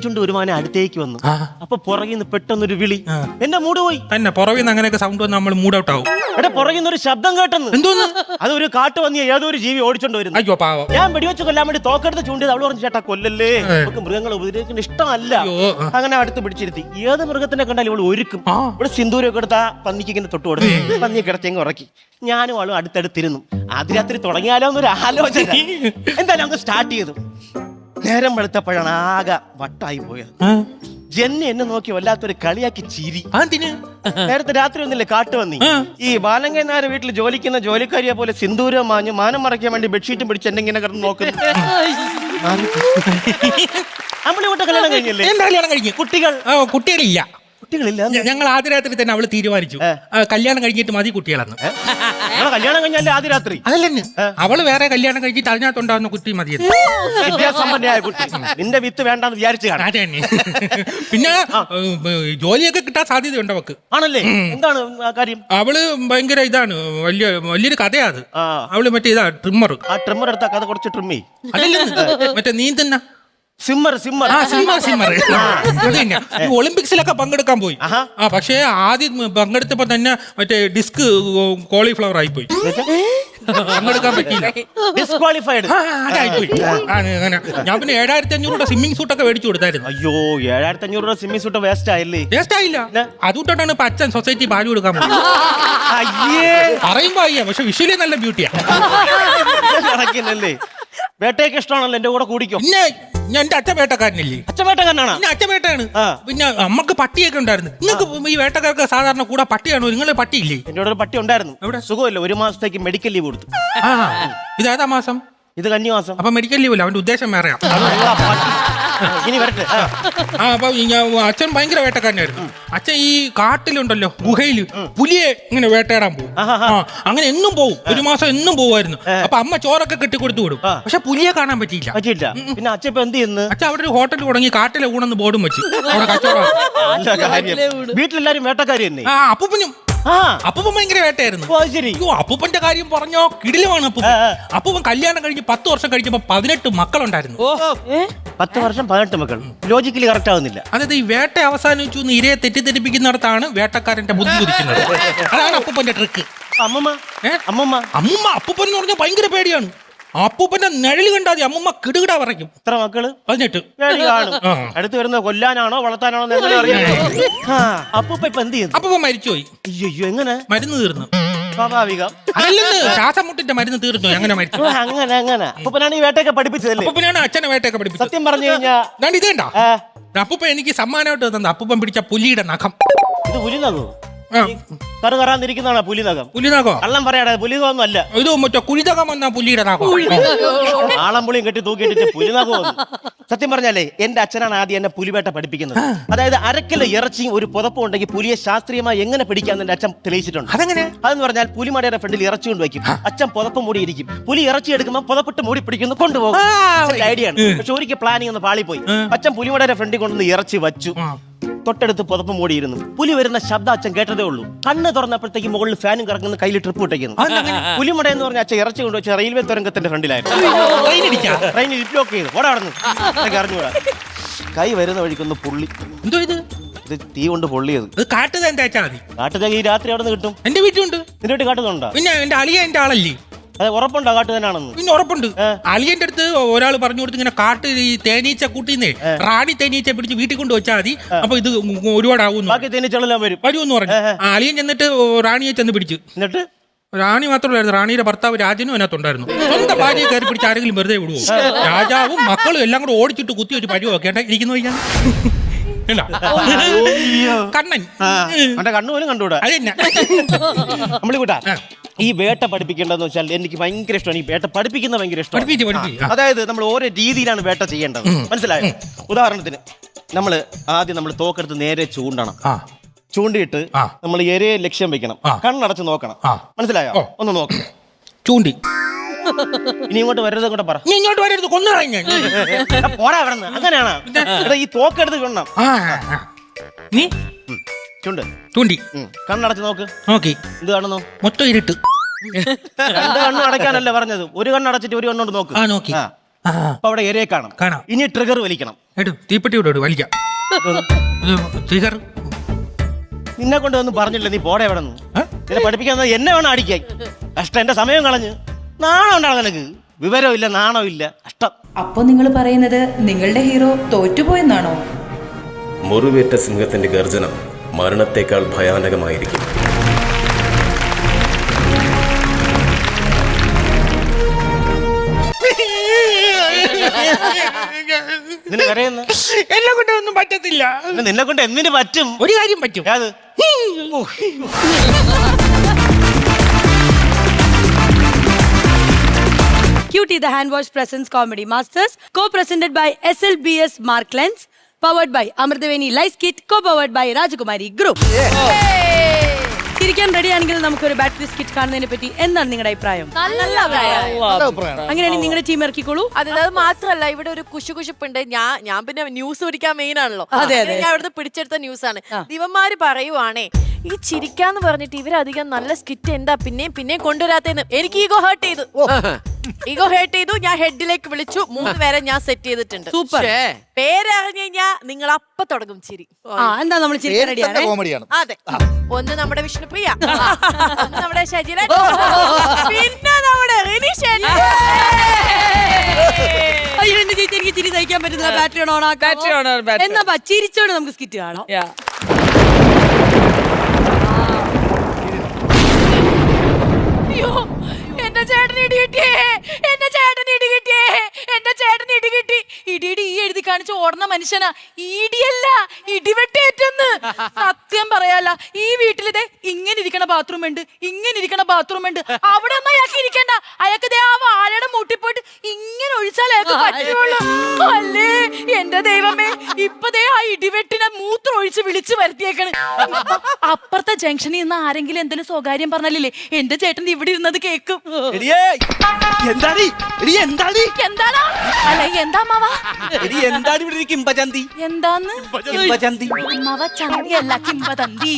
ചുണ്ടും ഒരുമാനം അടുത്തേക്ക് വന്നു. അപ്പൊ പുറകിൽ നിന്ന് പെട്ടെന്നൊരു വിളി. എന്റെ മൂഡ് പോയി. തന്നെ പുറകിൽ നിന്ന് അങ്ങനെയൊക്കെ സൗണ്ട് വന്ന് നമ്മൾ മൂഡ് ഔട്ട് ആവും. എടാ, പുറകിൽ നിന്ന് ഒരു ശബ്ദം കേട്ടെന്ന്. എന്തോന്ന്? അതൊരു കാട്ടു വന്നിയ ഏതോ ഒരു ജീവി ഓടിച്ചോണ്ട് വരുന്നു. അയ്യോ പാവം. ഞാൻ വെടിവെച്ച് കൊല്ലാൻ വേണ്ടി തോക്കെടുത്ത് ചൂണ്ടിയത്. അവള് പറഞ്ഞു, ചേട്ടാ കൊല്ലല്ലേ, നമുക്ക് മൃഗങ്ങളെ ഉപദ്രവിക്കുന്ന ഇഷ്ടമല്ല. അങ്ങനെ അടുത്ത് പിടിച്ചിരുത്തി. ഏത് മൃഗത്തിനെ കണ്ടാലും ഇവള് ഒരുക്കും. ഇവിടെ സിന്ദൂരൊക്കെ എടുത്താ പന്നിക്ക് ഇങ്ങനെ തൊട്ട് കൊടുത്തു. പന്നിയെ കിടച്ചെങ്കിൽ ഉറക്കി. ഞാനും അവളും അടുത്തടുത്തിരുന്നു. ആദ്യ രാത്രി തുടങ്ങിയാലോ എന്നൊരു ആലോചന. എന്തായാലും അങ്ങ് സ്റ്റാർട്ട് ചെയ്തു. നേരം വെളുത്തപ്പോഴാണ് ആകെ വട്ടായി പോയത്. ജെന്നി എന്നെ നോക്കി വല്ലാത്തൊരു കളിയാക്കി ചിരി. നേരത്തെ രാത്രി ഒന്നില്ലേ കാട്ടുപന്നി? ഈ ബാലങ്കനാര് വീട്ടിൽ ജോലിക്കുന്ന ജോലിക്കാരിയെ പോലെ സിന്ദൂരം മാഞ്ഞു മാനം മറയ്ക്കാൻ വേണ്ടി ബെഡ്ഷീറ്റും പിടിച്ച് എന്നെ ഇങ്ങനെ കിടന്ന് നോക്കുന്നു. അമ്പിളിക്കുട്ട കല്യാണം കഴിഞ്ഞല്ലേ? കല്യാണം കഴിഞ്ഞു. കുട്ടികളില്ല. കുട്ടികളില്ല ഞങ്ങൾ ആദ്യ രാത്രി തന്നെ അവള് തീരുമാനിച്ചു കല്യാണം കഴിഞ്ഞിട്ട് മതി കുട്ടികളെന്ന്. ഞങ്ങളെ കല്യാണം കഴിഞ്ഞാൽ ആദ്യ രാത്രി അതല്ലെന്ന് അവള് വേറെ കല്യാണം കഴിച്ചിട്ട് അതിനകത്തുണ്ടാവുന്ന കുട്ടി മതിയെന്ന്. വിദ്യാസമ്പന്നയായ കുട്ടി നിന്റെ വിത്ത് വേണ്ടെന്ന് വിചാരിച്ചു കാണാം. അതന്നെ. പിന്നെ ജോലിയൊക്കെ കിട്ടാൻ സാധ്യതയുണ്ട് അവക്ക്. ആണല്ലേ? എന്താണ് ആ കാര്യം? അവള് ഭയങ്കര ഇതാണ്, വലിയൊരു കഥയാ അത്. അവള് മറ്റേ ഇതാ ട്രിമ്മർ. ആ ട്രിമ്മർ എടുത്താ കഥ കുറച്ച് ട്രിമ്മി. അതല്ലെന്ന് മറ്റേ നീന്തുന്ന സിമ്മർ. അത് തന്നെ. ഈ ഒളിമ്പിക്സിലൊക്കെ പങ്കെടുക്കാൻ പോയി. പക്ഷേ ആദ്യം പങ്കെടുത്തപ്പോ തന്നെ മറ്റേ ഡിസ്ക് കോളിഫ്ലവർ ആയിപ്പോയി, പങ്കെടുക്കാൻ പറ്റിയില്ല, ഡിസ്ക്വാളിഫൈഡ് അതായിപ്പോയി. അങ്ങനെ ഞാൻ പിന്നെ 7500 സ്വിമ്മിംഗ് സൂട്ടൊക്കെ മേടിച്ചു കൊടുത്തായിരുന്നു. അയ്യോ 7500 സ്വിമ്മിംഗ് സൂട്ട് വേസ്റ്റ് ആയില്ലേ? വേസ്റ്റ് ആയില്ല. അതുകൊണ്ടാണ് ഇപ്പൊ അച്ഛൻ സൊസൈറ്റി പാല് കൊടുക്കാൻ പോകുന്നത്. പറയുമ്പോ അയ്യ, പക്ഷെ വിഷ്വലി നല്ല ബ്യൂട്ടിയാ. നടക്കില്ലല്ലേ? വേട്ടയൊക്കെ ഇഷ്ടമാണല്ലോ, എന്റെ കൂടെ കൂടിക്കോ. പിന്നെ ഞാൻ എന്റെ അച്ഛൻ വേട്ടക്കാരനല്ലേ? അച്ഛൻ വേട്ടക്കാരനാണ്. പിന്നെ അച്ഛൻ വേട്ടയാണ്. പിന്നെ നമുക്ക് പട്ടിയൊക്കെ ഉണ്ടായിരുന്നു. നിങ്ങൾക്ക് ഈ വേട്ടക്കാർക്ക് സാധാരണ കൂടെ പട്ടിയാണോ? നിങ്ങളെ പട്ടിയില്ലേ? എന്റെ കൂടെ ഒരു പട്ടി ഉണ്ടായിരുന്നു. എവിടെ? സുഖമില്ല, 1 മാസത്തേക്ക് മെഡിക്കൽ ലീവ് കൊടുത്തു. ഇതേതാ മാസം? ഇത് കന്നിമാസം. അപ്പൊ മെഡിക്കൽ ലീവ് അല്ല, അവന്റെ ഉദ്ദേശം വേറെയാ. ഇനി വരട്ടെ. അപ്പൊ അച്ഛൻ ഭയങ്കര വേട്ടക്കാരനായിരുന്നു. അച്ഛൻ ഈ കാട്ടിലുണ്ടല്ലോ, ഗുഹയില് പുലിയെ ഇങ്ങനെ വേട്ടയാടാൻ പോകും. അങ്ങനെ എന്നും പോകും, 1 മാസം എന്നും പോകുമായിരുന്നു. അപ്പൊ അമ്മ ചോറൊക്കെ കെട്ടിക്കൊടുത്തു വിടും. പക്ഷെ പുലിയെ കാണാൻ പറ്റിയില്ല. പിന്നെ അച്ഛൻ ഇപ്പൊ എന്ത് ചെയ്യുന്നു? അച്ഛൻ അവിടെ ഒരു ഹോട്ടൽ തുടങ്ങി, കാട്ടിലെ ഊണെന്ന് ബോർഡും വെച്ചു. അവിടെ കച്ചവടം. വീട്ടിലെല്ലാരും വേട്ടക്കാരി തന്നെ. അപ്പൂപ്പനും അപ്പൂപ്പൻ ഭയങ്കര വേട്ടയായിരുന്നു. അപ്പൂപ്പന്റെ കാര്യം പറഞ്ഞോ കിടിലമാണ്. അപ്പൂപ്പൻ കല്യാണം കഴിഞ്ഞ് 10 വർഷം കഴിഞ്ഞപ്പോ 18 മക്കളുണ്ടായിരുന്നു. 10 വർഷം 18 മക്കൾ. ലോജിക്കലി കറക്റ്റ് ആവുന്നില്ല. അതായത് ഈ വേട്ട അവസാനിച്ചു എന്ന് ഇരയെ തെറ്റിദ്ധരിപ്പിക്കുന്നിടത്താണ് വേട്ടക്കാരന്റെ ബുദ്ധി ഉദിക്കുന്നത്. അതാണ് അപ്പൂപ്പന്റെ ട്രിക്ക്. അമ്മമ്മ അപ്പൂപ്പൻ എന്ന് പറഞ്ഞാൽ ഭയങ്കര പേടിയാണ്. അപ്പൂപ്പന്റെ നിഴല് കണ്ടാതി അമ്മൂമ്മ കിടുകിടാ പറയും. എത്ര മക്കള്? 18. അടുത്ത് വരുന്നത് കൊല്ലാനാണോ വളർത്താനാണോ അപ്പൂപ്പ ഇപ്പൊ എന്ത് ചെയ്യുന്നു? അപ്പൂപ്പ മരിച്ചുപോയി. അയ്യോ, എങ്ങനെ? മരുന്ന് തീർന്നു. സ്വാഭാവികം. അതല്ലെന്ന്, ശ്വാസം മുട്ടിന്റെ മരുന്ന് തീർന്നു. അങ്ങനെ മരിച്ചു. അങ്ങനെ അപ്പൂപ്പനാണ് ഈ വേട്ടയൊക്കെ പഠിപ്പിച്ചതല്ലേ? അപ്പൂപ്പനാണ് അച്ഛനെ വേട്ടയൊക്കെ പഠിപ്പിച്ചത്. സത്യം പറഞ്ഞു കഴിഞ്ഞാൽ ഇതേണ്ട അപ്പൂപ്പ എനിക്ക് സമ്മാനമായിട്ട് തന്ന അപ്പൂപ്പൻ പിടിച്ച പുലിയുടെ നഖം. ഇത് പുലി നഖോ? കറുകറാന്നിരിക്കുന്നതാണ് പുലി നഖം. പുലിനഖോ? കള്ളം പറയാതെ പുലി നഖമൊന്നും അല്ല. ഇത് മറ്റേ കുഴിനഖം വന്ന പുലിയുടെ നഖം. ആളംപുളിയും കെട്ടി തൂക്കിയിട്ടിട്ട് പുലി നഖം. സത്യം പറഞ്ഞാലേ എന്റെ അച്ഛനാണ് ആദ്യം എന്നെ പുലിവേട്ട പഠിപ്പിക്കുന്നത്. അതായത് 1 കിലോ ഇറച്ചിയും ഒരു പുതപ്പും ഉണ്ടെങ്കിൽ പുലിയെ ശാസ്ത്രീയമായി എങ്ങനെ പിടിക്കാന്ന് എന്റെ അച്ഛൻ തെളിയിച്ചിട്ടുണ്ട്. അതെങ്ങനെ? അതെന്ന് പറഞ്ഞാൽ പുലിമടയുടെ ഫ്രണ്ടിൽ ഇറച്ചി കൊണ്ട് വയ്ക്കും, അച്ഛൻ പുതപ്പ് മൂടി ഇരിക്കും, പുലി ഇറച്ചി എടുക്കുമ്പോൾ പുതപ്പിട്ട് മൂടി പിടിക്കുന്നു, കൊണ്ടുപോകും. ഐഡിയ ആണ്. പക്ഷെ ഒരിക്കൽ പ്ലാനിങ് ഒന്ന് പാളിപ്പോയി. അച്ഛൻ പുലിമടയുടെ ഫ്രണ്ടിൽ കൊണ്ടുവന്ന് ഇറച്ചി വച്ചു, തൊട്ടടുത്ത് പുതപ്പ് മൂടിയിരുന്നു. പുലി വരുന്ന ശബ്ദം അച്ഛൻ കേട്ടതേ ഉള്ളൂ. കണ്ണ് തുറന്നപ്പോഴത്തേക്ക് മുകളിൽ ഫാനും കറങ്ങുന്ന, കയ്യിൽ ട്രിപ്പ് ഇട്ടേക്കുന്നു. പുലിമട എന്ന് പറഞ്ഞ അച്ഛൻ ഇറച്ചി കൊണ്ടുവച്ച് റെയിൽവേ തുരങ്കത്തിന്റെ ഫ്രണ്ടിലായിരുന്നു. ട്രെയിൻ ലോക്ക് ചെയ്തു. ഓടെ അവിടെ അറിഞ്ഞൂടാ. കൈ വരുന്ന വഴിക്കൊന്ന് പൊള്ളി. എന്തോ ഇത് തീ കൊണ്ട് പൊള്ളിയത്. കാട്ടുതേങ്ങ ഈ രാത്രി അവിടെ നിന്ന് കിട്ടും. എന്റെ വീട്ടിലുണ്ട്. നിന്റെ വീട്ടിൽ കാട്ടുന്നുണ്ടോ? പിന്നെ എന്റെ അളിയ എന്റെ ആളല്ലേ? അതെ, ഉറപ്പുണ്ടോ കാട്ടു തന്നെയാണെന്ന്? പിന്നെ ഉറപ്പുണ്ട്. അളിയന്റെ അടുത്ത് ഒരാൾ പറഞ്ഞു കൊടുത്ത് ഇങ്ങനെ കാട്ട് ഈ തേനീച്ച കൂട്ടിന്നേ റാണി തേനീച്ച പിടിച്ച് വീട്ടിൽ കൊണ്ട് വെച്ചാൽ മതി, അപ്പൊ ഇത് ഒരുപാടാവുന്നു, ബാക്കി തേനീച്ചകളെല്ലാം വരുമെന്ന് പറഞ്ഞു. അളിയൻ ചെന്നിട്ട് റാണിയെ ചെന്ന് പിടിച്ചു. എന്നിട്ട് റാണി മാത്രമല്ലായിരുന്നു, റാണിയുടെ ഭർത്താവ് രാജനും അതിനകത്തുണ്ടായിരുന്നു. സ്വന്തം ഭാര്യയെ കയറി പിടിച്ച് ആരെങ്കിലും വെറുതെ വിടുവോ? രാജാവും മക്കളും എല്ലാം കൂടെ ഓടിച്ചിട്ട് കുത്തി വെച്ച് പഴി വെക്കേണ്ട ഇരിക്കുന്നു. കണ്ണൻ കണ്ണു പോലും കണ്ടുകൂടാ. നമ്മളിക്കൂട്ടാ ഈ വേട്ട പഠിപ്പിക്കേണ്ടതെന്ന് വെച്ചാൽ എനിക്ക് ഭയങ്കര ഇഷ്ടമാണ്. ഈ വേട്ട പഠിപ്പിക്കുന്ന ഭയങ്കര ഇഷ്ടമാണ്. അതായത് നമ്മൾ ഓരോ രീതിയിലാണ് വേട്ട ചെയ്യേണ്ടത്, മനസ്സിലായോ? ഉദാഹരണത്തിന് ആദ്യം തോക്കെടുത്ത് നേരെ ചൂണ്ടണം. ചൂണ്ടിയിട്ട് നമ്മൾ ഇരയെ ലക്ഷ്യം വെക്കണം, കണ്ണടച്ച് നോക്കണം, മനസ്സിലായോ? ഒന്ന് നോക്കണം. ചൂണ്ടി ഇനി ഇങ്ങോട്ട് വരരുത്, ഇങ്ങോട്ട് പറ. ഇങ്ങോട്ട് വരരുത്, കൊന്നു കഴിഞ്ഞാൽ പോരാ അവിടെ നിന്ന്. അങ്ങനെയാണ് ഈ തോക്കെടുത്ത് കൊണ്ടണം. നീ ചൂണ്ട് ചൂണ്ടി കണ്ണടച്ച് നോക്ക്. നോക്കി എന്ത് കാണുന്നു? മൊത്തം ഇരുട്ട്. 2 കണ്ണും അടയ്ക്കാനല്ല പറഞ്ഞത്, ഒരു കണ്ണടച്ചിട്ട് ഒരു കണ്ണോട് നോക്ക്. നോക്കി. അപ്പൊ അവിടെ ഇരയെ കാണാം. ഇനി ട്രിഗർ വലിക്കണം. തീപ്പെട്ടിയോട് വലിക്കാം. ട്രിഗർ നിന്നെ കൊണ്ട് ഒന്നും പറഞ്ഞില്ല, നീ പോടെ എവിടെ നിന്ന്? നിന്നെ പഠിപ്പിക്കാൻ എന്നെ വേണം അടിക്കാൻ. കഷ്ടം, എന്റെ സമയം കളഞ്ഞ്. നാണം ഉണ്ടാവും നിനക്ക്? വിവരമില്ല, നാണമില്ല, കഷ്ടം. അപ്പൊ നിങ്ങൾ പറയുന്നത് നിങ്ങളുടെ ഹീറോ തോറ്റുപോയെന്നാണോ? മുറിവേറ്റ സിംഹത്തിന്റെ ഗർജനം മരണത്തെക്കാൾ ഭയാനകമായിരിക്കും. എന്നെ കൊണ്ട് ഒന്നും പറ്റത്തില്ല. നിന്നെ കൊണ്ട് എന്തിനു പറ്റും? ഒരു കാര്യം പറ്റും. Cutie the Hand Wash Presents Comedy Masters, co-presented by SLBS Mark Lens, powered by Amrithaveni life kit co powered by Rajakumari group. ചിരിക്കാൻ റെഡി ആണെങ്കിൽ നമുക്കൊരു ബാറ്ററി സ്കിറ്റ് കാണുന്നതിനെ പറ്റി എന്താണ് നിങ്ങളുടെ അഭിപ്രായം? നല്ല അഭിപ്രായം. അങ്ങനെയാണെങ്കിൽ നിങ്ങളുടെ ടീം ഇറക്കിക്കോളൂ. അത് മാത്രല്ല ഇവിടെ ഒരു കുശുകുശുപ്പുണ്ട്. ഞാൻ പിന്നെ ന്യൂസ് പിടിക്കാൻ മെയിൻ ആണല്ലോ. ഞാൻ ഇവിടുന്ന് പിടിച്ചെടുത്ത ന്യൂസ് ആണ്. ദിവന്മാര് പറയുവാണേ ഈ ചിരിക്കാന്ന് പറഞ്ഞിട്ട് ഇവരധികം നല്ല സ്കിറ്റ് എന്താ പിന്നെയും കൊണ്ടുവരാത്തേന്ന്. എനിക്ക് ഈഗോ ഹേർട്ട് ചെയ്തു. ഞാൻ ഹെഡിലേക്ക് വിളിച്ചു. 3 പേരെ ഞാൻ സെറ്റ് ചെയ്തിട്ടുണ്ട്. സൂപ്പർ. പേരറിഞ്ഞു കഴിഞ്ഞാ നിങ്ങൾ അപ്പൊ തുടങ്ങും ചിരി. എന്താ നമ്മൾ ചിരിക്കാൻ റെഡിയാണ്? കോമഡിയാണ്. അതെ, ഒന്ന് നമ്മുടെ വിഷ്ണുപ്രിയ, ഒന്ന് നമ്മുടെ ഷജില, പിന്നെ നമ്മുടെ റിനിഷൻ. അയ്യോ എന്റെ ചേച്ചി, എനിക്ക് ചിരി സഹിക്കാൻ പറ്റുന്നില്ല. ബാറ്ററി ഓൺ ആക്കാം. എന്നാ ചിരിച്ചോണ്ട് നമുക്ക് സ്കിറ്റ് കാണാം. അയ്യോ എന്റെ ചേട്ടന് ഇടി കിട്ടിയേ, ഇടി ഈ എഴുതി കാണിച്ച് ഓടുന്ന മനുഷ്യനാ. ഇടിയല്ല, ഇടിവെട്ടേറ്റെന്ന്. സത്യം പറയാല, ഈ വീട്ടിലിതേ ഇങ്ങനെ ഇരിക്കണ ബാത്റൂം ഉണ്ട്, അവിടെ ഒന്നും അയാൾക്ക് ഇരിക്കണ്ട. അയാൾക്ക് ആ വാഴയുടെ മൂട്ടിപ്പോയിട്ട് ഇങ്ങനെ ഒഴിച്ചാൽ അയാൾക്ക് പറ്റുള്ളൂ. അല്ലേ എന്റെ ദൈവമേ, ഇപ്പതേ ആ ഇടിവെട്ടിനെ മൂത്രം ഒഴിച്ച് വിളിച്ചു വരുത്തിയേക്കണ്. അപ്പുറത്തെ ജംഗ്ഷനിൽ നിന്ന് ആരെങ്കിലും എന്തെങ്കിലും സ്വകാര്യം പറഞ്ഞാലേ എന്റെ ചേട്ടൻ ഇവിടെ ഇരുന്നത് കേക്കും. എന്താണോ അല്ല എന്താ മാവാ, എന്താന്ന് മാവ ചന്തിയല്ല കിംബദന്തി.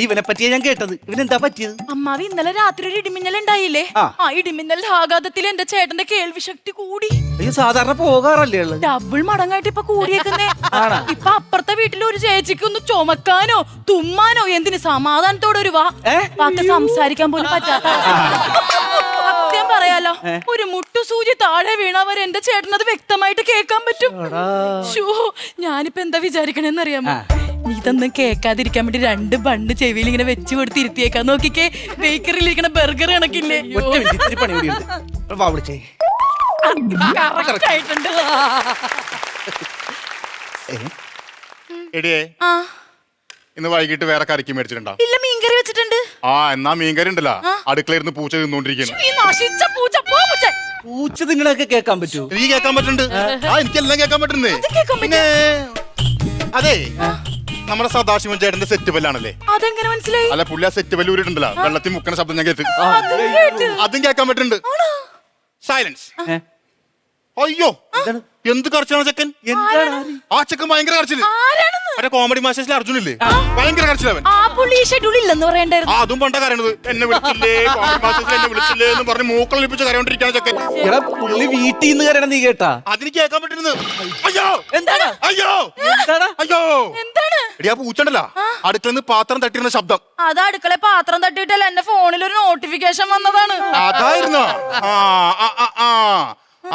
ഇവനെ പറ്റിയാ ഞാൻ കേട്ടത്. ഇവനെന്താ പറ്റിയത്? അമ്മാവി ഇന്നലെ രാത്രി ഒരു ഇടിമിന്നൽ ഉണ്ടായില്ലേ? ആ ഇടിമിന്നൽ ആഘാതത്തിൽ എന്റെ ചേട്ടന്റെ കേൾവി ശക്തി കൂടി. സാധാരണ പോകാറല്ലേ? ഡബിൾ മടങ്ങായിട്ട് ഇപ്പൊ കൂടിയേക്കുന്നേ. ഇപ്പൊ അപ്പുറത്തെ വീട്ടിൽ ഒരു ചേച്ചിക്ക് ഒന്ന് ചുമക്കാനോ തുമ്മാനോ എന്തിന് സമാധാനത്തോടെ ഒരു വാക്ക് സംസാരിക്കാൻ പോലും പറ്റാത്ത. സത്യം പറയാലോ, ഒരു മുട്ടുസൂചി താഴെ വീണവർ എന്റെ ചേട്ടനത് വ്യക്തമായിട്ട് കേൾക്കാൻ പറ്റും. ഞാനിപ്പോ എന്താ വിചാരിക്കണെന്നറിയാമോ? ഇതൊന്നും കേൾക്കാതിരിക്കാൻ വേണ്ടി 2 ബണ്ണ് ചെവിയിൽ ഇങ്ങനെ വെച്ച് കൊടുത്ത് ഇരുത്തിയേക്കാൻ. നോക്കിക്കേ, ബേക്കറിയിൽ ഇരിക്കണ ബർഗർ കണക്കില്ലേ. ഇന്ന് വൈകിട്ട് വേറെ കറിക്ക് മേടിച്ചിട്ടുണ്ടോ? ഇല്ല, മീൻകറി വെച്ചിട്ടുണ്ട്. എന്നാ മീൻകറി ഉണ്ടല്ലോ, അടുക്കളയിരുന്ന് പൂച്ച തിന്നോണ്ടിരിക്കുന്നു. പൂച്ച നിങ്ങളൊക്കെ കേൾക്കാൻ പറ്റൂ? എനിക്ക് കേൾക്കാൻ പറ്റുന്നുണ്ട്. എനിക്കെല്ലാം കേൾക്കാൻ പറ്റുന്നേ. പിന്നെ അതെ, നമ്മുടെ സദാശിവൻ ചേട്ടന്റെ സെറ്റ് ബെല്ലാണല്ലേ? അതെങ്ങനെ മനസ്സിലായി? അല്ല, പുള്ളി ആ സെറ്റ് ബെല്ല് ഊരിട്ടുണ്ടല്ലോ, വെള്ളത്തിൽ മുക്കണ ശബ്ദം ഞാൻ കേട്ടു. അതും കേൾക്കാൻ പറ്റുന്നുണ്ട്. സൈലൻസ്. അയ്യോ, എന്ത് കരച്ചിലാണ് ചെക്കൻ? ആ ചെക്കൻ ഭയങ്കര കരച്ചില്. കോമഡി മാസ്റ്റേഴ്സിലെ അർജുനില്ലേ, ഭയങ്കര കരച്ചിലവൻ. അതും പണ്ട കരയണത്. എന്നെ വിളിച്ചില്ലേ, കോമഡി മാസ്റ്റേഴ്സിൽ എന്നെ വിളിച്ചില്ലേ എന്ന് പറഞ്ഞ് മൂക്കളിപ്പിച്ച് കരയോണ്ടിരിക്കാണ് ചെക്കൻ. പുള്ളി വീട്ടിൽ നിന്ന് കരയണം, നീ കേട്ടാ? അതിന് കേൾക്കാൻ പറ്റുന്നത്. അയ്യോ എടി, ആ പൂച്ചണ്ടല്ലോ അടുക്കളയിൽ നിന്ന് പാത്രം തട്ടിയിരുന്ന ശബ്ദം. അത് അടുക്കള പാത്രം തട്ടിയിട്ടല്ല, എന്റെ ഫോണിൽ ഒരു നോട്ടിഫിക്കേഷൻ വന്നതാണ്. അതായിരുന്നോ?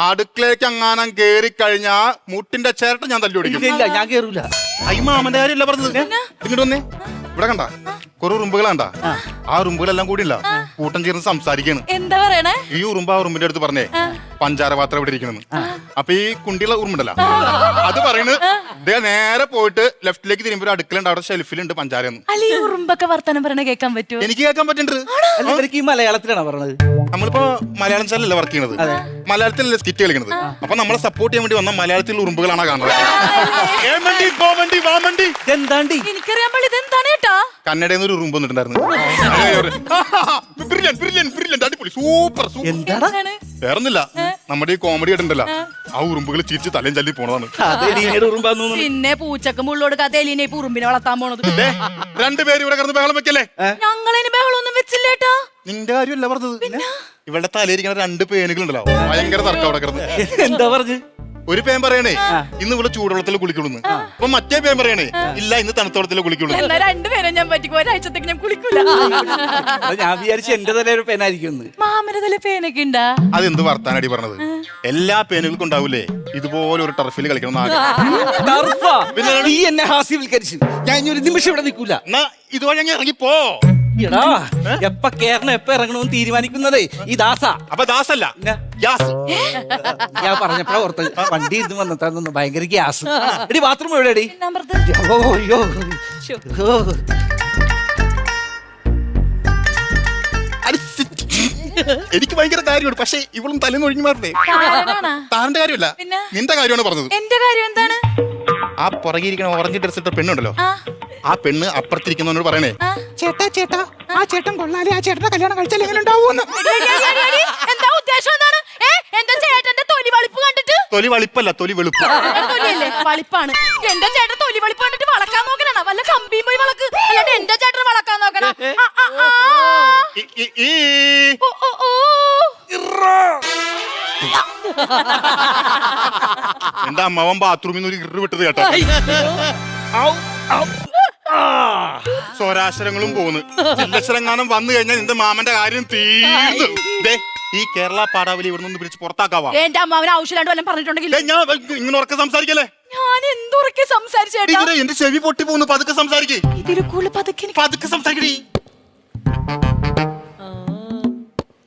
അടുക്കളേക്ക് അങ്ങാനം കേറി കഴിഞ്ഞാ മുട്ടിന്റെ ചേരട്ട ഞാൻ തല്ലി ഓടിക്കും. ഞാൻ കേറൂല. അയ്യ, മാമന്റെ കാര്യമല്ല പറഞ്ഞത്. ഇങ്ങോട്ട് വന്നേ. ഇവിടെ കണ്ട കുറെ ഉറുമ്പുകൾ കണ്ട? ആ ഉറുമ്പുകളെല്ലാം കൂടി ഇല്ല കൂട്ടം ചേർന്ന് സംസാരിക്കാണ്. എന്താ പറയണേ? ഈ ഉറുമ്പ് ആ ഉറുമ്പിന്റെ അടുത്ത് പറഞ്ഞേ പഞ്ചാര പാത്രം ഇവിടെ ഇരിക്കണെന്ന്. അപ്പൊ ഈ കുണ്ടിയുള്ള ഉറുമ്പുണ്ടല്ലോ, അത് പറയുന്നത് നേരെ പോയിട്ട് ലെഫ്റ്റിലേക്ക് തിരുമ്പോ അടുക്കളുണ്ട്, അവിടെ ഷെൽഫിലുണ്ട് പഞ്ചാരന്ന്. ഉറുമ്പൊക്കെ വർത്തമാനം പറയണ കേൾക്കാൻ പറ്റും? എനിക്ക് കേൾക്കാൻ പറ്റുന്നുണ്ട്. ഈ മലയാളത്തിലാണ് പറഞ്ഞത്. നമ്മളിപ്പോ മലയാളം ചാനലല്ല വർക്ക് ചെയ്യണത്, മലയാളത്തിലല്ലേ സ്കിറ്റ് കളിക്കണത്. അപ്പൊ നമ്മളെ സപ്പോർട്ട് ചെയ്യാൻ വേണ്ടി വന്ന മലയാളത്തിലുള്ള ഉറുമ്പുകളാണ് കാണുന്നത്. എനിക്കറിയാൻ പാടില്ല, ഇതെന്താണ് ചേട്ടാ? കന്നഡയിൽ നിന്ന് ഒരു ഉറുമ്പ് വന്നിട്ടുണ്ടായിരുന്നു. സൂപ്പർ. വേറൊന്നില്ല, നമ്മുടെ ഈ കോമഡി ആയിട്ടുണ്ടല്ലോ, ആ ഉറുമ്പുകൾ ചിരിച്ച് തലയും ചല്ലി പോണതാണ്. പിന്നെ പൂച്ചക്ക് മുള്ളോട് കഥയിലെ ഉറുമ്പിനെ വളർത്താൻ പോണത്. 2 പേര് ഇവിടെ കിടന്ന് ബഹളം വെക്കല്ലേ? ഞങ്ങളിന് ബഹളമൊന്നും വെച്ചില്ലേട്ടാ. നിന്റെ കാര്യമല്ല പറഞ്ഞത്. ഇവളുടെ തലയിരിക്കുന്ന 2 പേനുകളുണ്ടല്ലോ, ഭയങ്കര തർക്കം അവിടെ കിടന്ന്. എന്താ പറഞ്ഞു? ഒരു പേൻ പറയണേ ഇന്ന് ഇവിടെ ചൂടുവെള്ളത്തിൽ കുളിക്കുള്ളൂ. അപ്പൊ മറ്റേ പേൻ പറയണേ ഇല്ല, ഇന്ന് തണുത്ത വെള്ളത്തിൽ കുളിക്കുള്ളൂ. 2 പേരെ ഞാൻ പറ്റിക്കും, ഒരാഴ്ചത്തേക്ക് ഞാൻ കുളിക്കൂല. ഞാൻ വിചാരിച്ചു എന്റെ തല ഒരു പേനായിരിക്കും. മാമന്റെ തല പേനൊക്കെ ഉണ്ടാ? അതെന്ത് വർത്താനടി പറഞ്ഞത്? എല്ലാ പേനുകൾക്കും ഉണ്ടാവൂലേ ഇതുപോലെ ഒരു ടർഫിൽ കളിക്കണം. നീ എന്നെ ഹാസ്യവൽക്കരിച്ചു. ഞാൻ ഇനി ഒരു നിമിഷം ഇവിടെ നിൽക്കൂല. എന്നാ ഇതുവഴി അങ്ങ് ഇറങ്ങിപ്പോ. എപ്പ കേറണം എപ്പ ഇറങ്ങണമെന്ന് തീരുമാനിക്കുന്നതേ ഈ ദാസ. അപ്പൊ ദാസല്ല, ഗ്യാസ്. ഞാൻ പറഞ്ഞപ്പോഴാ ഓർത്ത് വണ്ടി ഇത് വന്നിട്ടാ ഭയങ്കര ഗ്യാസ്. എടി ബാത്റൂം എവിടെ? അയ്യോ എനിക്ക് ഭയങ്കര കാര്യമാണ്, പക്ഷെ ഇവളും തലേന്ന് ഒഴിഞ്ഞു മാറണ്ടേ. കാരണമാണോ? താരന്റെ കാര്യമല്ല, പിന്നെ? നിന്റെ കാര്യമാണ് പറഞ്ഞത്. എന്റെ കാര്യം എന്താണ്? ആ പുറകിരിക്കണ ഓറഞ്ച് ഡ്രസ് ഇട്ട പെണ്ണുണ്ടല്ലോ, ആ പെണ്ണ് അപ്പുറത്തിരിക്കുന്നവനോട് പറയണേ, ചേട്ടാ ചേട്ടാ ആ ചേട്ടൻ കൊള്ളാലേ, ആ ചേട്ടന്റെ കല്യാണം കഴിച്ചാൽ എങ്ങനെ ഉണ്ടാവുമെന്ന്. എന്താ ഉദ്ദേശം എന്താണ്? എന്റെ ചേട്ടന്റെ തൊലി വളിപ്പ് കണ്ടിട്ട്? തൊലി വളിപ്പല്ല, തൊലി വെളുപ്പ്. തൊലിയല്ലേ വളിപ്പാണ്. എന്റെ ചേട്ടൻ തൊലി വളിപ്പ് കണ്ടിട്ട് വളക്കാൻ നോക്കണ, വല്ല കമ്പിയും പോയി വളക്ക്, അല്ലാണ്ട് എന്റെ ചേട്ടന് വളക്കാൻ നോക്കണം. എന്റെ അമ്മാവൻ ബാത്റൂമിൽ നിന്ന് ഒരു ഇറ് വിട്ടത് കേട്ടോ. സ്വരാക്ഷരങ്ങളും പോന്ന്, ചില്ലക്ഷരങ്ങാനും വന്നു കഴിഞ്ഞാൽ നിന്റെ മാമന്റെ കാര്യം തീർന്നു. ഈ കേരള പാടാവലി ഇവിടെ നിന്ന് പിടിച്ച് പുറത്താക്കാവാ. എന്റെ അമ്മാവന് ആവശ്യമില്ലാണ്ട് വല്ലതും പറഞ്ഞിട്ടുണ്ടെങ്കിൽ ഞാൻ ഇങ്ങനെ ഉറക്കെ സംസാരിക്കല്ലേ? ഞാൻ എന്തുറക്കെ സംസാരിച്ചേട്ടാ? എന്റെ ചെവി പൊട്ടി പോകുന്നു. പതുക്കെ സംസാരിക്കേ, ഇതിൽ കൂടുതൽ പതുക്കെ സംസാരിക്കേ.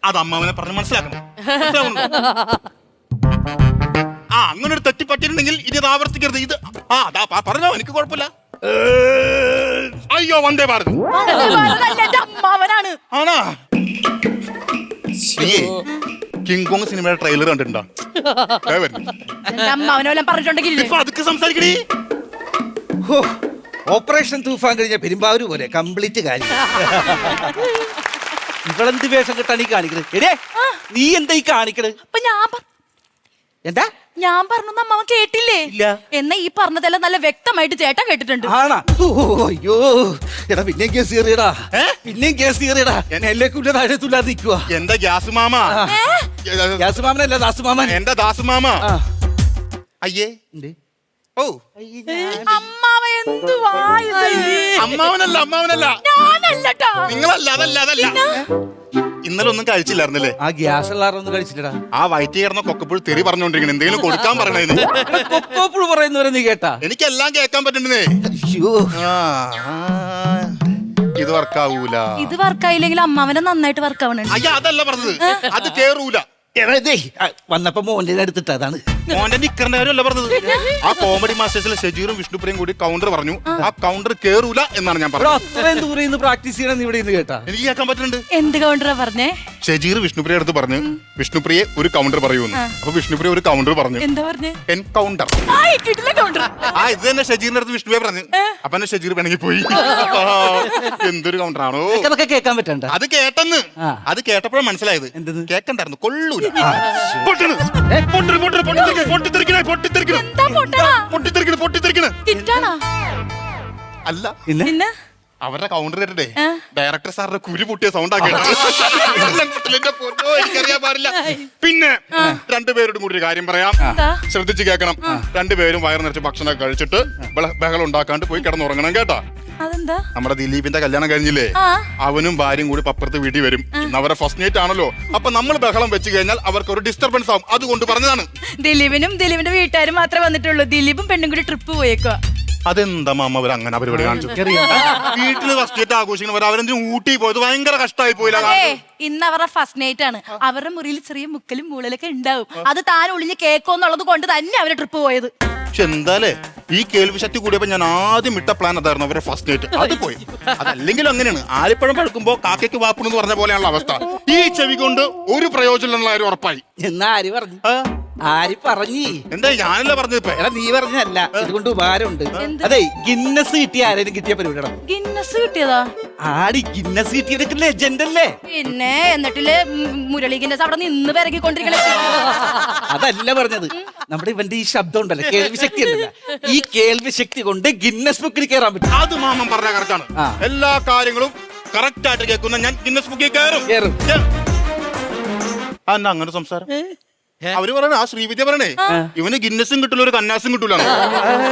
അത് അമ്മാവനെ പറഞ്ഞ് മനസ്സിലാക്കണം. ആ അങ്ങനെ ഒരു തെറ്റിപ്പറ്റിയിട്ടുണ്ടെങ്കിൽ ഇനി അത് ആവർത്തിക്കരുത്. ഇത് പറഞ്ഞോ, എനിക്ക് കുഴപ്പമില്ല. അയ്യോ വന്ദേ ഭാരത് അമ്മാവനാണ്. ആണാ? കിങ് കോങ് സിനിമയുടെ ട്രെയിലർ കണ്ടിട്ടുണ്ടോ? അമ്മാവനെ പറഞ്ഞിട്ടുണ്ടെങ്കിൽ അതൊക്കെ സംസാരിക്കണേ. ഓപ്പറേഷൻ തൂഫാൻ കഴിഞ്ഞ പെരുമ്പാവൂര് പോലെ കംപ്ലീറ്റ് കാര്യം. ഇവളെന്ത് വേഷം കെട്ടാണ് ഈ കാണിക്കണത്? എടേ നീ എന്താ ഈ കാണിക്കണത്? എന്താ ഞാൻ പറഞ്ഞു അമ്മാവൻ കേട്ടില്ലേ? എന്നാ ഈ പറഞ്ഞതെല്ലാം നല്ല വ്യക്തമായിട്ട് ചേട്ടൻ കേട്ടിട്ടുണ്ട്. ആണാ? അയ്യോ എടാ, പിന്നെയും കേസ് കയറിയടാ, പിന്നെയും കേസ് കയറിയടാ. ഞാൻ എല്ലേക്കൂല്ല താഴെത്തൂല്ലാതെ നിൽക്കുക. എന്താ ഗ്യാസ് മാമ? ഗ്യാസ് മാമനല്ല, ദാസുമാമൻ. എന്റെ ദാസുമാമ. അയ്യേ ഓ അമ്മാവ എന്തുവാ ഇത്? അമ്മാവനല്ല, അമ്മാവനല്ല, ഞാനല്ലട്ടാ. നിങ്ങളല്ല, അതല്ല. ഇന്നലെ ഒന്നും കഴിച്ചില്ലായിരുന്നല്ലേ? ആ ഗ്യാസ് ഉള്ളാരൊന്നും കഴിച്ചില്ലടാ. ആ വയറ്റി കിടന്ന കൊക്കപ്പുഴ തെറി പറഞ്ഞോണ്ടിരിക്കണം. എന്തെങ്കിലും കൊടുക്കാൻ പറയണേ. കൊക്കോപ്പുഴ പറയുന്നവരെ നീ കേട്ടാ? എനിക്കെല്ലാം കേൾക്കാൻ പറ്റുന്നേ. അയ്യോ ഇത് വർക്കാവൂല. ഇത് വർക്കായില്ലെങ്കിൽ അമ്മാവനെ നന്നായിട്ട് വർക്കാവണുണ്ട്. അയ്യ അതല്ല പറഞ്ഞത്, അത് കേറൂല. വന്നപ്പോ മോന്റെ എടുത്തിട്ട് അതാണ്. മോന്റെ നിക്കറിന്റെ കാര്യമല്ല പറഞ്ഞത്. ആ കോമഡി മാസ്റ്റേഴ്സിലെ ഷജീറും വിഷ്ണുപ്രിയും കൂടി കൗണ്ടർ പറഞ്ഞു. ആ കൗണ്ടർ കേറൂല എന്നാണ് ഞാൻ പറഞ്ഞത്. അത്രയും ദൂരെ നിന്ന് പ്രാക്ടീസ് ചെയ്യണം ഇവിടെ നിന്ന് കേട്ടാ? എനിക്ക് കേൾക്കാൻ പറ്റുന്നുണ്ട്. എന്ത് കൗണ്ടറാ പറഞ്ഞേ? ഷജീർ വിഷ്ണുപ്രിയ അടുത്ത് പറഞ്ഞു, വിഷ്ണുപ്രിയെ ഒരു കൗണ്ടർ പറയൂന്ന്. അപ്പൊ വിഷ്ണുപ്രിയ ഒരു കൗണ്ടർ പറഞ്ഞു. എന്താ പറഞ്ഞേ? എൻകൗണ്ടർ. ആ ഇത് തന്നെ ഷജീറിന്റെ അടുത്ത് വിഷ്ണുപ്രിയ പറഞ്ഞു. അപ്പൊ എന്നെ ഷജീർ പിണങ്ങി പോയി. എന്തൊരു കൗണ്ടറാണോ അതൊക്കെ കേൾക്കാൻ പറ്റണ്ട. അത് കേട്ടെന്ന്, അത് കേട്ടപ്പോഴും മനസ്സിലായത് കേക്കണ്ടായിരുന്നു. കൊള്ളൂല. അല്ല പിന്നെ അവരുടെ കൗണ്ടർ കേട്ടേ ഡയറക്ടർ സാറിന്റെ കുരു പൊട്ടിയ സൗണ്ട് ആക്കിയിട്ട് എനിക്കറിയാൻ പാടില്ല. പിന്നെ രണ്ടുപേരോടും കൂടി ഒരു കാര്യം പറയാം, ശ്രദ്ധിച്ച് കേൾക്കണം. രണ്ടുപേരും വയറ് നിറച്ച് ഭക്ഷണം കഴിച്ചിട്ട് ബഹളം ഉണ്ടാക്കാണ്ട് പോയി കിടന്നുറങ്ങണം കേട്ടാ. നമ്മുടെ ദിലീപിന്റെ കല്യാണം കഴിഞ്ഞില്ലേ, അവനും ഭാര്യയും കൂടി അപ്പുറത്ത് വീട്ടിൽ വരും. ഇന്ന് അവരെ ഫസ്റ്റ് നൈറ്റ് ആണല്ലോ. അപ്പൊ നമ്മൾ ബഹളം വെച്ച് കഴിഞ്ഞാൽ അവർക്ക് ഒരു ഡിസ്റ്റർബൻസ് ആവും. അതുകൊണ്ട് പറഞ്ഞതാണ്. ദിലീപിനും ദിലീപിന്റെ വീട്ടുകാരും മാത്രമേ വന്നിട്ടുള്ളൂ. ദിലീപും പെണ്ണും കൂടി ട്രിപ്പ് പോയേക്കോ. അതെന്താ മാമ അവർ അങ്ങനെ പരിപാടി കാണിച്ചു? വീട്ടില് ഫസ്റ്റ് നൈറ്റ് ആഘോഷിക്കുന്നവർ അവരെന്തിനും ഊട്ടി പോയത് ഭയങ്കര കഷ്ടമായി പോയില്ല. ഇന്ന് അവരുടെ ഫസ്റ്റ് നൈറ്റ് ആണ്. അവരുടെ മുറിയിൽ ചെറിയ മുക്കലും മൂളലൊക്കെ ഉണ്ടാവും. അത് താൻ ഒളിഞ്ഞ് കേക്കോന്നുള്ളത് കൊണ്ട് തന്നെ അവര് ട്രിപ്പ് പോയത്. പക്ഷെ എന്താലേ ഈ കേൾവി ശക്തി കൂടിയപ്പോ ഞാൻ ആദ്യം ഇട്ട പ്ലാൻ അതായിരുന്നു അവരുടെ ഫസ്റ്റ് നൈറ്റ്. അത് പോയി. അതല്ലെങ്കിലും അങ്ങനെയാണ്. ആലിപ്പഴം പഴുക്കുമ്പോ കാക്കയ്ക്ക് വാപ്പണെന്ന് പറഞ്ഞ പോലെയാണല്ലോ അവസ്ഥ. ഈ ചെവി കൊണ്ട് ഒരു പ്രയോജനമുള്ള കാര്യം ഉറപ്പായി. എന്നാ ആര് പറഞ്ഞു? ആര് പറഞ്ഞി? എന്താ ഞാനല്ല പറഞ്ഞത്? ഇപ്പൊ നീ പറഞ്ഞല്ല, ഇതുകൊണ്ട് ഉപകാരമുണ്ട്. അതെ, ഗിന്നസ് കിട്ടിയ ആരെയും കിട്ടിയ പരിപാടിയാണ്. ഗിന്നസ് കിട്ടിയതാ? ആടി ഗിന്നസ് കിട്ടിയതൊക്കെ ലെജൻഡ് അല്ലേ? പിന്നെ എന്നിട്ടില്ലേ മുരളി ഗിന്നസ് അവിടെ നിന്ന് പിറകിക്കൊണ്ടിരിക്കണേ. അതല്ല പറഞ്ഞത്, നമ്മുടെ ഇവന്റെ ഈ ശബ്ദം ഉണ്ടല്ലോ, കേൾവി ശക്തി ഉണ്ടല്ലോ, ഈ കേൾവി ശക്തി കൊണ്ട് ഗിന്നസ് ബുക്കിൽ കയറാൻ പറ്റും. അത് മാമൻ പറഞ്ഞ കറക്റ്റാണ്. എല്ലാ കാര്യങ്ങളും കറക്റ്റ് ആയിട്ട് കേൾക്കുന്ന ഞാൻ ഗിന്നസ് ബുക്കിൽ കയറും. അങ്ങനെ സംസാരം അവര് പറയണേ, ആ ശ്രീവിദ്യ പറയണേ ഇവന് ഗിന്നസും കിട്ടില്ല ഒരു കന്നാസും കിട്ടൂല.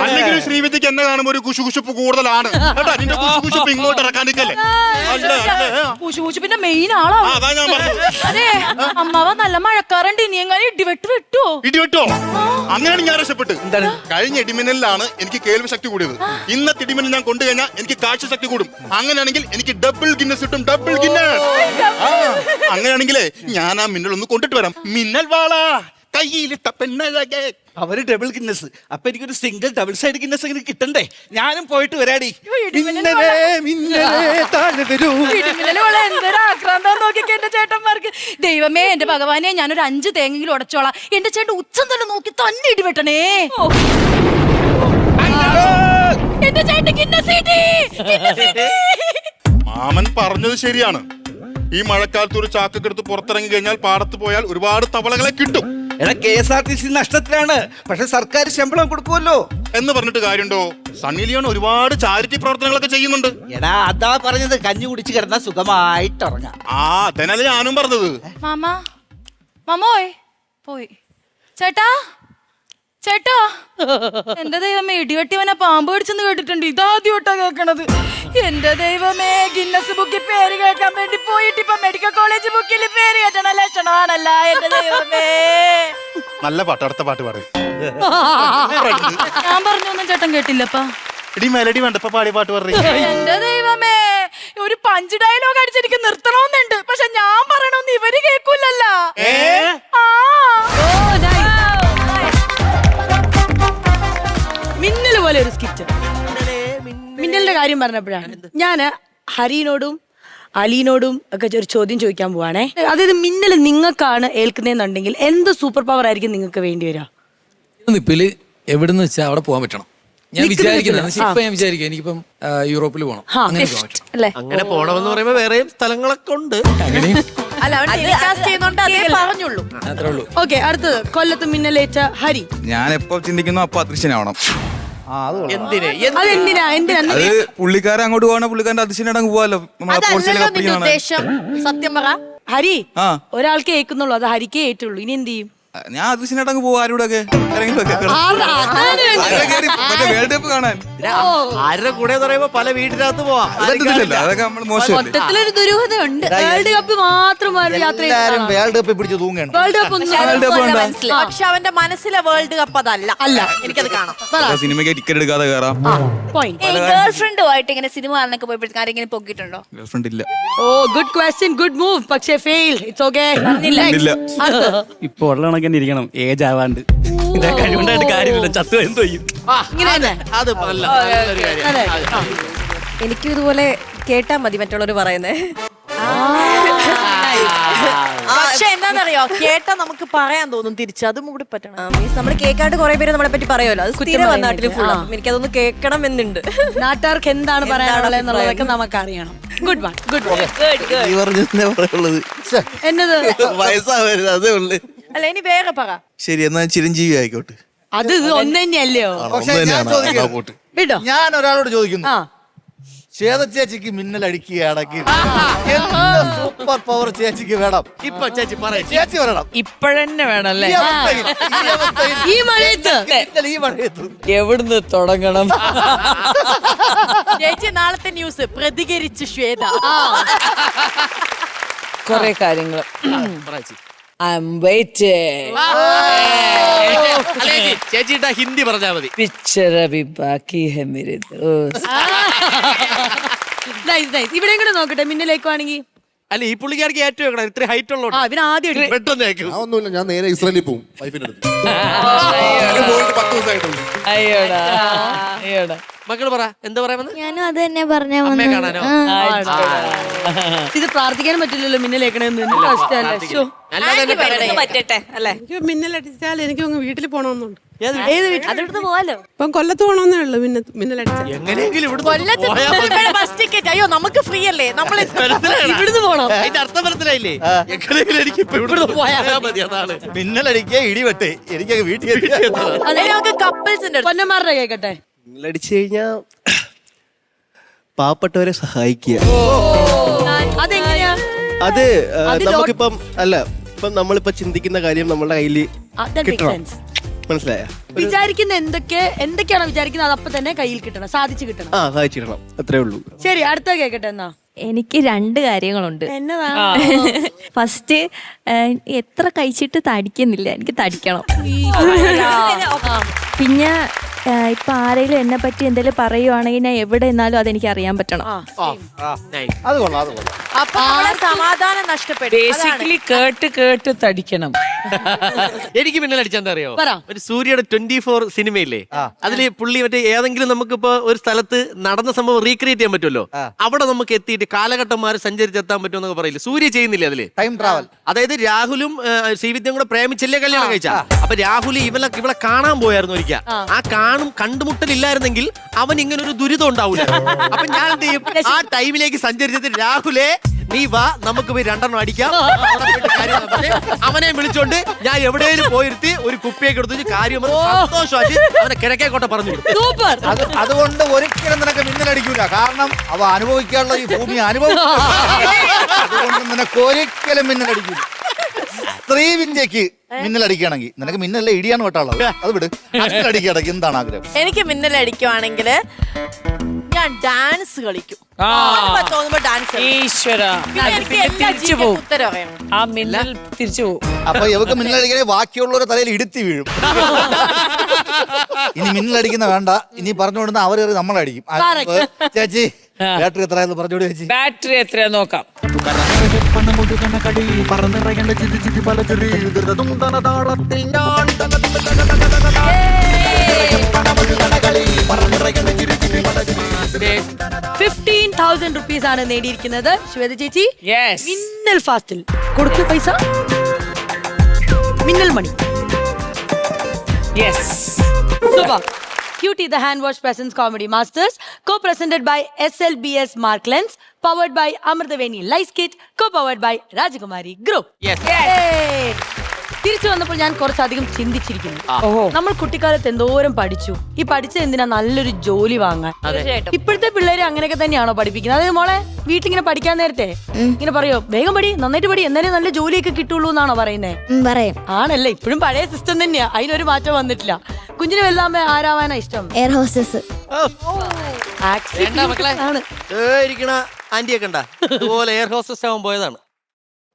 അല്ലെങ്കിൽ ശ്രീവിദ്യക്ക് എന്നെ കാണുമ്പോ ഒരു കുശുകുശുപ്പ് കൂടുതലാണ് കേട്ടോ. അതിന്റെ കുശുകുശുപ്പ് ഇങ്ങോട്ട് ഇറക്കാനിക്കല്ലേ? കുശുകുശുപ്പിന്റെ മെയിൻ ആളാ. അതാ ഞാൻ പറഞ്ഞത്. അതെ അമ്മാവ നല്ല മഴക്കാറുണ്ട്. ഇനി എങ്ങനെ ഇടിവെട്ട് വെട്ടുവോ? ഇടിവെട്ടോ? അങ്ങനെയാണ് ഞാൻ രക്ഷപ്പെട്ട്. കഴിഞ്ഞ ഇടിമിന്നലിലാണ് എനിക്ക് കേൾവി ശക്തി കൂടിയത്. ഇന്നത്തെ ഇടിമിന്നൽ ഞാൻ കൊണ്ടു കഴിഞ്ഞാൽ എനിക്ക് കാഴ്ച ശക്തി കൂടും. അങ്ങനെയാണെങ്കിൽ എനിക്ക് ഡബിൾ ഗിന്നസ് കിട്ടും. Double Guinness. അങ്ങനെയാണെങ്കിലേ ഞാൻ ആ മിന്നൽ ഒന്ന് കൊണ്ടിട്ട് വരാം. മിന്നൽ വാള കയ്യിലിട്ട പെണ്ണഴകേ. അവര് ഡബിൾ ഗിന്നസ്, അപ്പൊ എനിക്കൊരു സിംഗിൾ ഡബിൾ സൈഡ് ഗിന്നസ് എങ്ങനെ കിട്ടണ്ടേ? ഞാനും പോയിട്ട് വരാടി. മിന്നലേ മിന്നലേ താഴെ വരൂ. എന്തൊരു ആക്രാന്തം നോക്കിയൊക്കെ എന്റെ ചേട്ടന്മാർക്ക്. ദൈവമേ, എന്റെ ഭഗവാനെ, ഞാനൊരു 5 തേങ്ങെങ്കിലും ഉടച്ചോളാം. എന്റെ ചേട്ടൻ ഉച്ചം തന്നെ നോക്കി തന്നെ ഇടിവെട്ടണേ. എന്റെ ചേട്ടൻ ഗിന്നസ് കിട്ടി. മാമൻ പറഞ്ഞത് ശരിയാണ്. ഈ മഴക്കാലത്ത് ഒരു ചാക്കൊക്കെ എടുത്ത് പുറത്തിറങ്ങി കഴിഞ്ഞാൽ പാടത്ത് പോയാൽ ഒരുപാട് തവളകളെ കിട്ടും. എടാ, KSRTC നഷ്ടത്തിലാണ്, പക്ഷെ സർക്കാർ ശമ്പളം കൊടുക്കുമല്ലോ. എന്ന് പറഞ്ഞിട്ട് കാര്യമുണ്ടോ? സണ്ണി ലിയോൺ ഒരുപാട് ചാരിറ്റി പ്രവർത്തനങ്ങളൊക്കെ ചെയ്യുന്നുണ്ട്. എടാ, അതാ പറഞ്ഞത്, കഞ്ഞി കുടിച്ച് കിടന്നാ സുഖമായിട്ട് ഉറങ്ങാം. അതനല്ലേ ഞാനും പറഞ്ഞത്. മാമോയ് പോയി. ചേട്ടാ ചേട്ടാ, എന്റെ ദൈവമേ, ഇടിവെട്ടിവനെ പാമ്പ് കടിച്ചെന്ന് കേട്ടിട്ടുണ്ട്. ഇതാദ്യോട്ടാ കേൾക്കണത്. എന്റെ ദൈവമേ, ഗിന്നസ് ബുക്കിൽ പേര് കേൾക്കാൻ വേണ്ടി പോയിട്ട് ഇപ്പൊ മെഡിക്കൽ കോളേജ് ബുക്കിൽ പേര് കേട്ടണ ലക്ഷണമാണല്ല. എന്റെ ദൈവമേ, നല്ല പാട്ട്, അടുത്ത പാട്ട് പാട്. ഞാൻ പറഞ്ഞൊന്നും ചേട്ടൻ കേട്ടില്ലപ്പാ. ഇടി മെലഡി വേണ്ടപ്പോ പാടിയ പാട്ട് പറഞ്ഞു. എന്റെ ദൈവമേ, ഒരു പഞ്ച് ഡയലോഗ് അടിച്ചെനിക്ക് നിർത്തണമെന്നുണ്ട്, പക്ഷെ ഞാൻ പറയണമെന്ന് ഇവര് കേൾക്കൂലല്ലോ. മിന്നൽ പോലെ ഒരു സ്കിറ്റ്. മിന്നലിന്റെ കാര്യം പറഞ്ഞപ്പോഴാണ് ഞാന് ഹരിനോടും അലീനോടും ഒക്കെ ഒരു ചോദ്യം ചോദിക്കാൻ പോവാണേ. അതായത് മിന്നൽ നിങ്ങൾക്കാണ് ഏൽക്കുന്നതെന്നുണ്ടെങ്കിൽ എന്ത് സൂപ്പർ പവർ ആയിരിക്കും നിങ്ങൾക്ക് വേണ്ടി വരിക? നിപ്പില് എവിടെന്ന് വെച്ചാൽ അവിടെ പോകാൻ പറ്റണം. ഞാൻ വിചാരിക്കുന്നത് ഇപ്പൊ ഞാൻ വിചാരിക്കും എനിക്കിപ്പം യൂറോപ്പിൽ പോകണം. അങ്ങനെ പോണമെന്ന് പറയുമ്പോ വേറെയും സ്ഥലങ്ങളൊക്കെ ഉണ്ട്. അങ്ങനെയും പറഞ്ഞുള്ളൂ. അത്രേ ഉള്ളൂ. ഓക്കെ, അടുത്തത് കൊല്ലത്ത് മിന്നലേറ്റ ഹരി. ഞാൻ എപ്പോ ചിന്തിക്കുന്നു അപ്പൊ അദൃശ്യനാവണം. അതെന്തിനാ? അത് പുള്ളിക്കാരൻ അങ്ങോട്ട് പോകണ പുള്ളിക്കാരന്റെ അദൃശ്യനായിട്ട് പോവാലോ. സത്യം പറ ഹരി, ഒരാൾക്ക് ഏക്കുന്നുള്ളൂ, അത് ഹരിക്കേ ഏറ്റുള്ളൂ. ഇനി എന്ത് ചെയ്യും? ഞാൻ അദൃശ്യനായിട്ട് അങ്ങ് പോവാ. ആരോടൊക്കെ വേൾഡ് കപ്പ് കാണാൻ ആരുടെ കൂടെ പറയുമ്പോ പല വീട്ടിനകത്ത് പോവാം. അതൊക്കെ നമ്മൾ മോശം. മൊത്തത്തിലൊരു ദുരൂഹതയുണ്ട്. വേൾഡ് കപ്പ് മാത്രം യാത്ര വേൾഡ് കപ്പ് പിടിച്ച് തൂങ്ങണം. വേൾഡ് കപ്പ് പക്ഷെ അവന്റെ മനസ്സിലെ വേൾഡ് കപ്പ് അതല്ല. എനിക്കത് കാണാം. സിനിമയ്ക്ക് ടിക്കറ്റ് എടുക്കാതെ കയറാം. ഗേൾ ഫ്രണ്ടുമായിട്ട് ഇങ്ങനെ സിനിമ കാണാനൊക്കെ പോയപ്പോഴത്തേക്ക് ആരെങ്കിലും പൊക്കിയിട്ടുണ്ടോ? ഗേൾ ഫ്രണ്ട് ഇല്ല. ഓ, ഗുഡ് ക്വസ്റ്റ്യൻ, ഗുഡ് മൂവ്. പക്ഷേ ഫെയിൽ. It's okay. ഇപ്പൊ ഉള്ള കണക്കന്നെ ഇരിക്കണം, ഏജ് ആവാണ്ട്. കഴിവുണ്ടായിട്ട് കാര്യമില്ല, ചത്തു എന്തോ ചെയ്യും. അത് നല്ലൊരു കാര്യം. എനിക്കും ഇതുപോലെ കേട്ടാ മതി മറ്റുള്ളവർ പറയുന്നേ. പക്ഷെ എന്താണെന്നറിയോ, കേട്ടാ നമുക്ക് പറയാൻ തോന്നും തിരിച്ച്. അതും കൂടി പറ്റണം. നമ്മൾ കേൾക്കാണ്ട് കുറെ പേര് നമ്മളെ പറ്റി പറയുമല്ലോ. അത് സ്ഥിരം നാട്ടിൽ ഫുൾ. എനിക്കതൊന്ന് കേൾക്കണം എന്നുണ്ട്. നാട്ടുകാർക്ക് എന്താണ് പറയാനുള്ളത് എന്നുള്ളതൊക്കെ നമുക്ക് അറിയണം. Good one, good one. എന്നത് വയസ്സാവരുത്, അതേ ഉള്ളു. അല്ല, ഇനി വേറെ പറ. ശരി, എന്നാ ചിരഞ്ജീവി ആയിക്കോട്ടെ. അത് ഒന്ന് തന്നെയല്ലയോ? വിട്ടോ, ഞാൻ ഒരാളോട് ചോദിക്കുന്നു, ശ്വേത ചേച്ചിക്ക് മിന്നൽ അടിക്കുകയാണെങ്കിൽ സൂപ്പർ പവർ ചേച്ചിക്ക് വേണം. ഇപ്പൊ ചേച്ചി പറയും. ചേച്ചി വരണം ഇപ്പഴന്നെ വേണല്ലേ? ഈ മഴയത്ത് എവിടുന്ന് തുടങ്ങണം? ചേച്ചി, നാളത്തെ ന്യൂസ് പ്രതികരിച്ച് ശ്വേത. കൊറേ കാര്യങ്ങള്. I'm waiting. ചേച്ചിട്ടാ ഹിന്ദി പറഞ്ഞാ മതി. Picture abhi baki hai mere dost. ഇവിടെ കൂടെ നോക്കട്ടെ. മിന്നലേക്കുവാണെങ്കിൽ അല്ല, ഈ പുള്ളിക്കാർക്ക് ഏറ്റവും വെക്കണം. ഇത്ര ഹൈറ്റ് ഉള്ളൂ. ഇവന് ആദ്യം പെട്ടെന്ന് ഒന്നുമില്ല, ഞാൻ നേരെ ഇസ്രായേലിൽ പോകും വൈഫിന്റെ അടുത്ത്. പോയിട്ട് 10 ദിവസമായിട്ടുള്ളൂ. അയ്യോടാ. മക്കള് പറ, എന്താ പറയാമെന്ന്? ഞാനും അത് തന്നെ പറഞ്ഞ അമ്മയെ കാണാനോ? ഇത് പ്രാർത്ഥിക്കാനും പറ്റില്ലല്ലോ മിന്നലേക്കണെന്ന്. പറ്റട്ടെ അല്ലേ? മിന്നലടിച്ചാൽ എനിക്ക് വീട്ടിൽ പോണമെന്നുണ്ട്. അതെടുത്ത് പോവാലോ. ഇപ്പം കൊല്ലത്ത് പോകണമെന്നേ ഉള്ളൂ മിന്നലടിച്ചാൽ. എങ്ങനെയെങ്കിലും ബസ് ടിക്കറ്റ്. അയ്യോ, നമുക്ക് ഫ്രീ അല്ലേ? നമ്മൾ ഇവിടുന്ന് പോണം. അതിന്റെ അർത്ഥം മനസ്സിലായില്ലേ? എങ്ങനെയെങ്കിലും എനിക്ക് ഇപ്പൊ ഇവിടുന്ന് പോയാൽ മതി. അതാണ് മിന്നലടിക്കുക, ഇടിവെട്ടെ, എനിക്ക് വീട്ടിൽ അതെ, നമുക്ക് കപ്പിൾസിന്റെ പൊന്നന്മാരുടെ കേക്കട്ടെ. മിന്നലടിച്ചു കഴിഞ്ഞാ പാവപ്പെട്ടവരെ സഹായിക്കുക. അതെങ്ങനെയാ? അത് നമുക്കിപ്പം അല്ല, ഇപ്പം നമ്മളിപ്പോ ചിന്തിക്കുന്ന കാര്യം നമ്മളുടെ കയ്യിൽ കിട്ടണം. മനസ്സിലായ? വിചാരിക്കുന്ന എന്തൊക്കെയാണോ വിചാരിക്കുന്നത് അതപ്പൊ തന്നെ കയ്യിൽ കിട്ടണം, സാധിച്ചു കിട്ടണം. സാധിച്ചു കിട്ടണം, അത്രേ ഉള്ളൂ. ശരി, അടുത്ത കേക്കട്ടെ. എന്നാ എനിക്ക് 2 കാര്യങ്ങളുണ്ട്. എന്നതാ? ഫസ്റ്റ്, എത്ര കഴിച്ചിട്ട് തടിക്കുന്നില്ല, എനിക്ക് തടിക്കണം. പിന്നെ ഇപ്പൊ ആരെങ്കിലും എന്നെ പറ്റി എന്തെങ്കിലും പറയുവാണെങ്കിൽ ഞാൻ എവിടെ നിന്നാലും അതെനിക്ക് അറിയാൻ പറ്റണം. അത് കൊള്ളാം, അത് കൊള്ളാം. അപ്പൊ സമാധാനം നഷ്ടപ്പെടും. ബേസിക്കലി കേട്ട് തടിക്കണം. എനിക്ക് മിന്നൽ അടിച്ചാൽ അറിയോ? പറ. ഒരു സൂര്യയുടെ 24 സിനിമയില്ലേ, അതില് പുള്ളി മറ്റേ ഏതെങ്കിലും നമുക്കിപ്പോ ഒരു സ്ഥലത്ത് നടന്ന സംഭവം റീക്രിയേറ്റ് ചെയ്യാൻ പറ്റുമല്ലോ, അവിടെ നമുക്ക് എത്തിയിട്ട് കാലഘട്ടന്മാര് സഞ്ചരിച്ചെത്താൻ പറ്റുമെന്നൊക്കെ പറയില്ലേ, സൂര്യ ചെയ്യുന്നില്ലേ അതില് ടൈം ട്രാവൽ. അതായത് രാഹുലും ശ്രീവിദ്യയും കൂടെ പ്രേമിച്ചല്ലേ കല്യാണം കഴിച്ച. അപ്പൊ രാഹുൽ ഇവളെ കാണാൻ പോയായിരുന്നു ഒരിക്കൽ. ആ കണ്ടുമുട്ടലില്ലായിരുന്നെങ്കിൽ അവൻ ഇങ്ങനെ ഒരു ദുരിതം ഉണ്ടാവൂല. അപ്പൊ ഞാൻ എന്ത് ചെയ്യും, ആ ടൈമിലേക്ക് സഞ്ചരിച്ചിട്ട് രാഹുലെ നീ വാ നമുക്ക് പോയി 2 എണ്ണം അടിക്കാം, അവനെ വിളിച്ചോണ്ട് ഞാൻ എവിടെയും പോയിരുത്തി ഒരു കുപ്പിയൊക്കെ എടുത്തു കാര്യം സന്തോഷമാക്കി അവനെ കിഴക്കേക്കോട്ടെ പറഞ്ഞു. അതുകൊണ്ട് ഒരിക്കലും നിനക്ക് മിന്നലടിക്കൂല, കാരണം അവ അനുഭവിക്കാനുള്ള ഈ ഭൂമി അതുകൊണ്ട് നിനക്ക് ഒരിക്കലും മിന്നലടിക്കൂല. സ്ത്രീവിദ്യക്ക് മിന്നലടിക്കുകയാണെങ്കിൽ നിനക്ക് മിന്നല്ല ഇടിയാണ് കേട്ടുള്ളത്, അത് വിട്. മിന്നലടിക്കുകയാണെങ്കിൽ എന്താണ് ആഗ്രഹം? എനിക്ക് മിന്നലടിക്കുവാണെങ്കിൽ ഞാൻ ഡാൻസ് കളിക്കും. തോന്നുമ്പോ ഡാൻസ്. ഈശ്വര, തിരിച്ചു പോകും ആ മിന്നൽ, തിരിച്ചു പോകും. അപ്പൊ ഇവക്ക് മിന്നലടിക്കണേ ബാക്കിയുള്ളവരുടെ തലയിൽ ഇടുത്തി വീഴും. ഇനി മിന്നലടിക്കുന്ന വേണ്ട, ഇനി പറഞ്ഞുകൊടുന്ന അവർ നമ്മളടിക്കും. ചേച്ചി ബാറ്ററി എത്രയെന്ന് പറഞ്ഞോട് ചേച്ചി. ബാറ്ററി എത്രയാ നോക്കാം. ₹15,000 ആണ് നേടിയിരിക്കുന്നത് ശ്വേത ചേച്ചി. മിന്നൽ ഫാസ്റ്റിൽ കൊടുക്കൂ പൈസ. മിന്നൽ മണി. Super. Cutie the Hand Wash Presents Comedy Masters, co-presented by SLBS Marklens, powered by Amrtaveni Lice Kit, co-powered by Rajakumari Group. Yay! തിരിച്ചു വന്നപ്പോൾ ഞാൻ കുറച്ചധികം ചിന്തിച്ചിരിക്കുന്നു. നമ്മൾ കുട്ടിക്കാലത്ത് എന്തോരം പഠിച്ചു. ഈ പഠിച്ചത് എന്തിനാ? നല്ലൊരു ജോലി വാങ്ങാൻ. ഇപ്പോഴത്തെ പിള്ളേരെ അങ്ങനെയൊക്കെ തന്നെയാണോ പഠിപ്പിക്കുന്നത്? അതായത് മോളെ വീട്ടിലിങ്ങനെ പഠിക്കാൻ നേരത്തെ ഇങ്ങനെ പറയോ, വേഗം പടി, നന്നായിട്ട് പടി, എന്നാലേ നല്ല ജോലിയൊക്കെ കിട്ടുള്ളൂ എന്നാണോ പറയുന്നത്? ആണല്ലേ, ഇപ്പോഴും പഴയ സിസ്റ്റം തന്നെയാ, അതിനൊരു മാറ്റം വന്നിട്ടില്ല. കുഞ്ഞിന് വല്ലാമ ആരാവാനാ ഇഷ്ടം? Air hostess. ആന്റിയൊക്കെ ഉണ്ടാ ഇതുപോലെ എയർ ഹോസ്റ്റസ് ആവാൻ പോയതാണ്,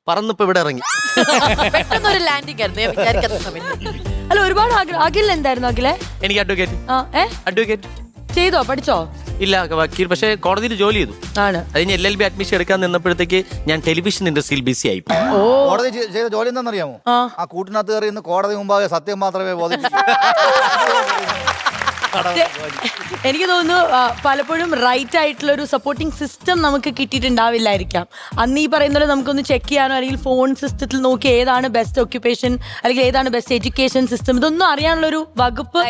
പറന്നിപ്പോ ഇവിടെ ഇറങ്ങി. പെട്ടെന്നൊരു ലാൻഡിംഗ് ആയിരുന്നു ഞാൻ വിചാരിക്കാത്ത സമയത്ത്. അല്ല, ഒരുപാട് അഖിൽ എന്തായിരുന്നു? അഖിലെ എനിക്ക് അഡ്വക്കേറ്റ് ചെയ്തോ, പഠിച്ചോ? ഇല്ല, വക്കീൽ. പക്ഷേ കോടതിയിൽ ജോലി ചെയ്തു. ആണ്. അതിന് LLB അഡ്മിഷൻ എടുക്കാൻ നിന്നപ്പോഴത്തേക്ക് ഞാൻ ടെലിവിഷൻ ഇൻഡസ്ട്രിയിൽ ബിസി ആയി. കോടതി ചെയ്ത ജോലി എന്താണെന്നറിയാമോ? ആ കൂട്ടിനകത്ത് കയറി കോടതി മുമ്പാകെ സത്യം മാത്രമേ ബോധിപ്പിക്കൂ. എനിക്ക് തോന്നുന്നു പലപ്പോഴും റൈറ്റ് ആയിട്ടുള്ള ഒരു സപ്പോർട്ടിംഗ് സിസ്റ്റം നമുക്ക് കിട്ടിയിട്ടുണ്ടാവില്ലായിരിക്കാം. അന്ന് ഈ പറയുന്ന പോലെ നമുക്കൊന്ന് ചെക്ക് ചെയ്യാനോ അല്ലെങ്കിൽ ഫോൺ സിസ്റ്റത്തിൽ നോക്കി ഏതാണ് ബെസ്റ്റ് ഒക്യുപ്പേഷൻ അല്ലെങ്കിൽ ഏതാണ് ബെസ്റ്റ് എഡ്യൂക്കേഷൻ സിസ്റ്റം, ഇതൊന്നും അറിയാനുള്ള ഒരു വകുപ്പ്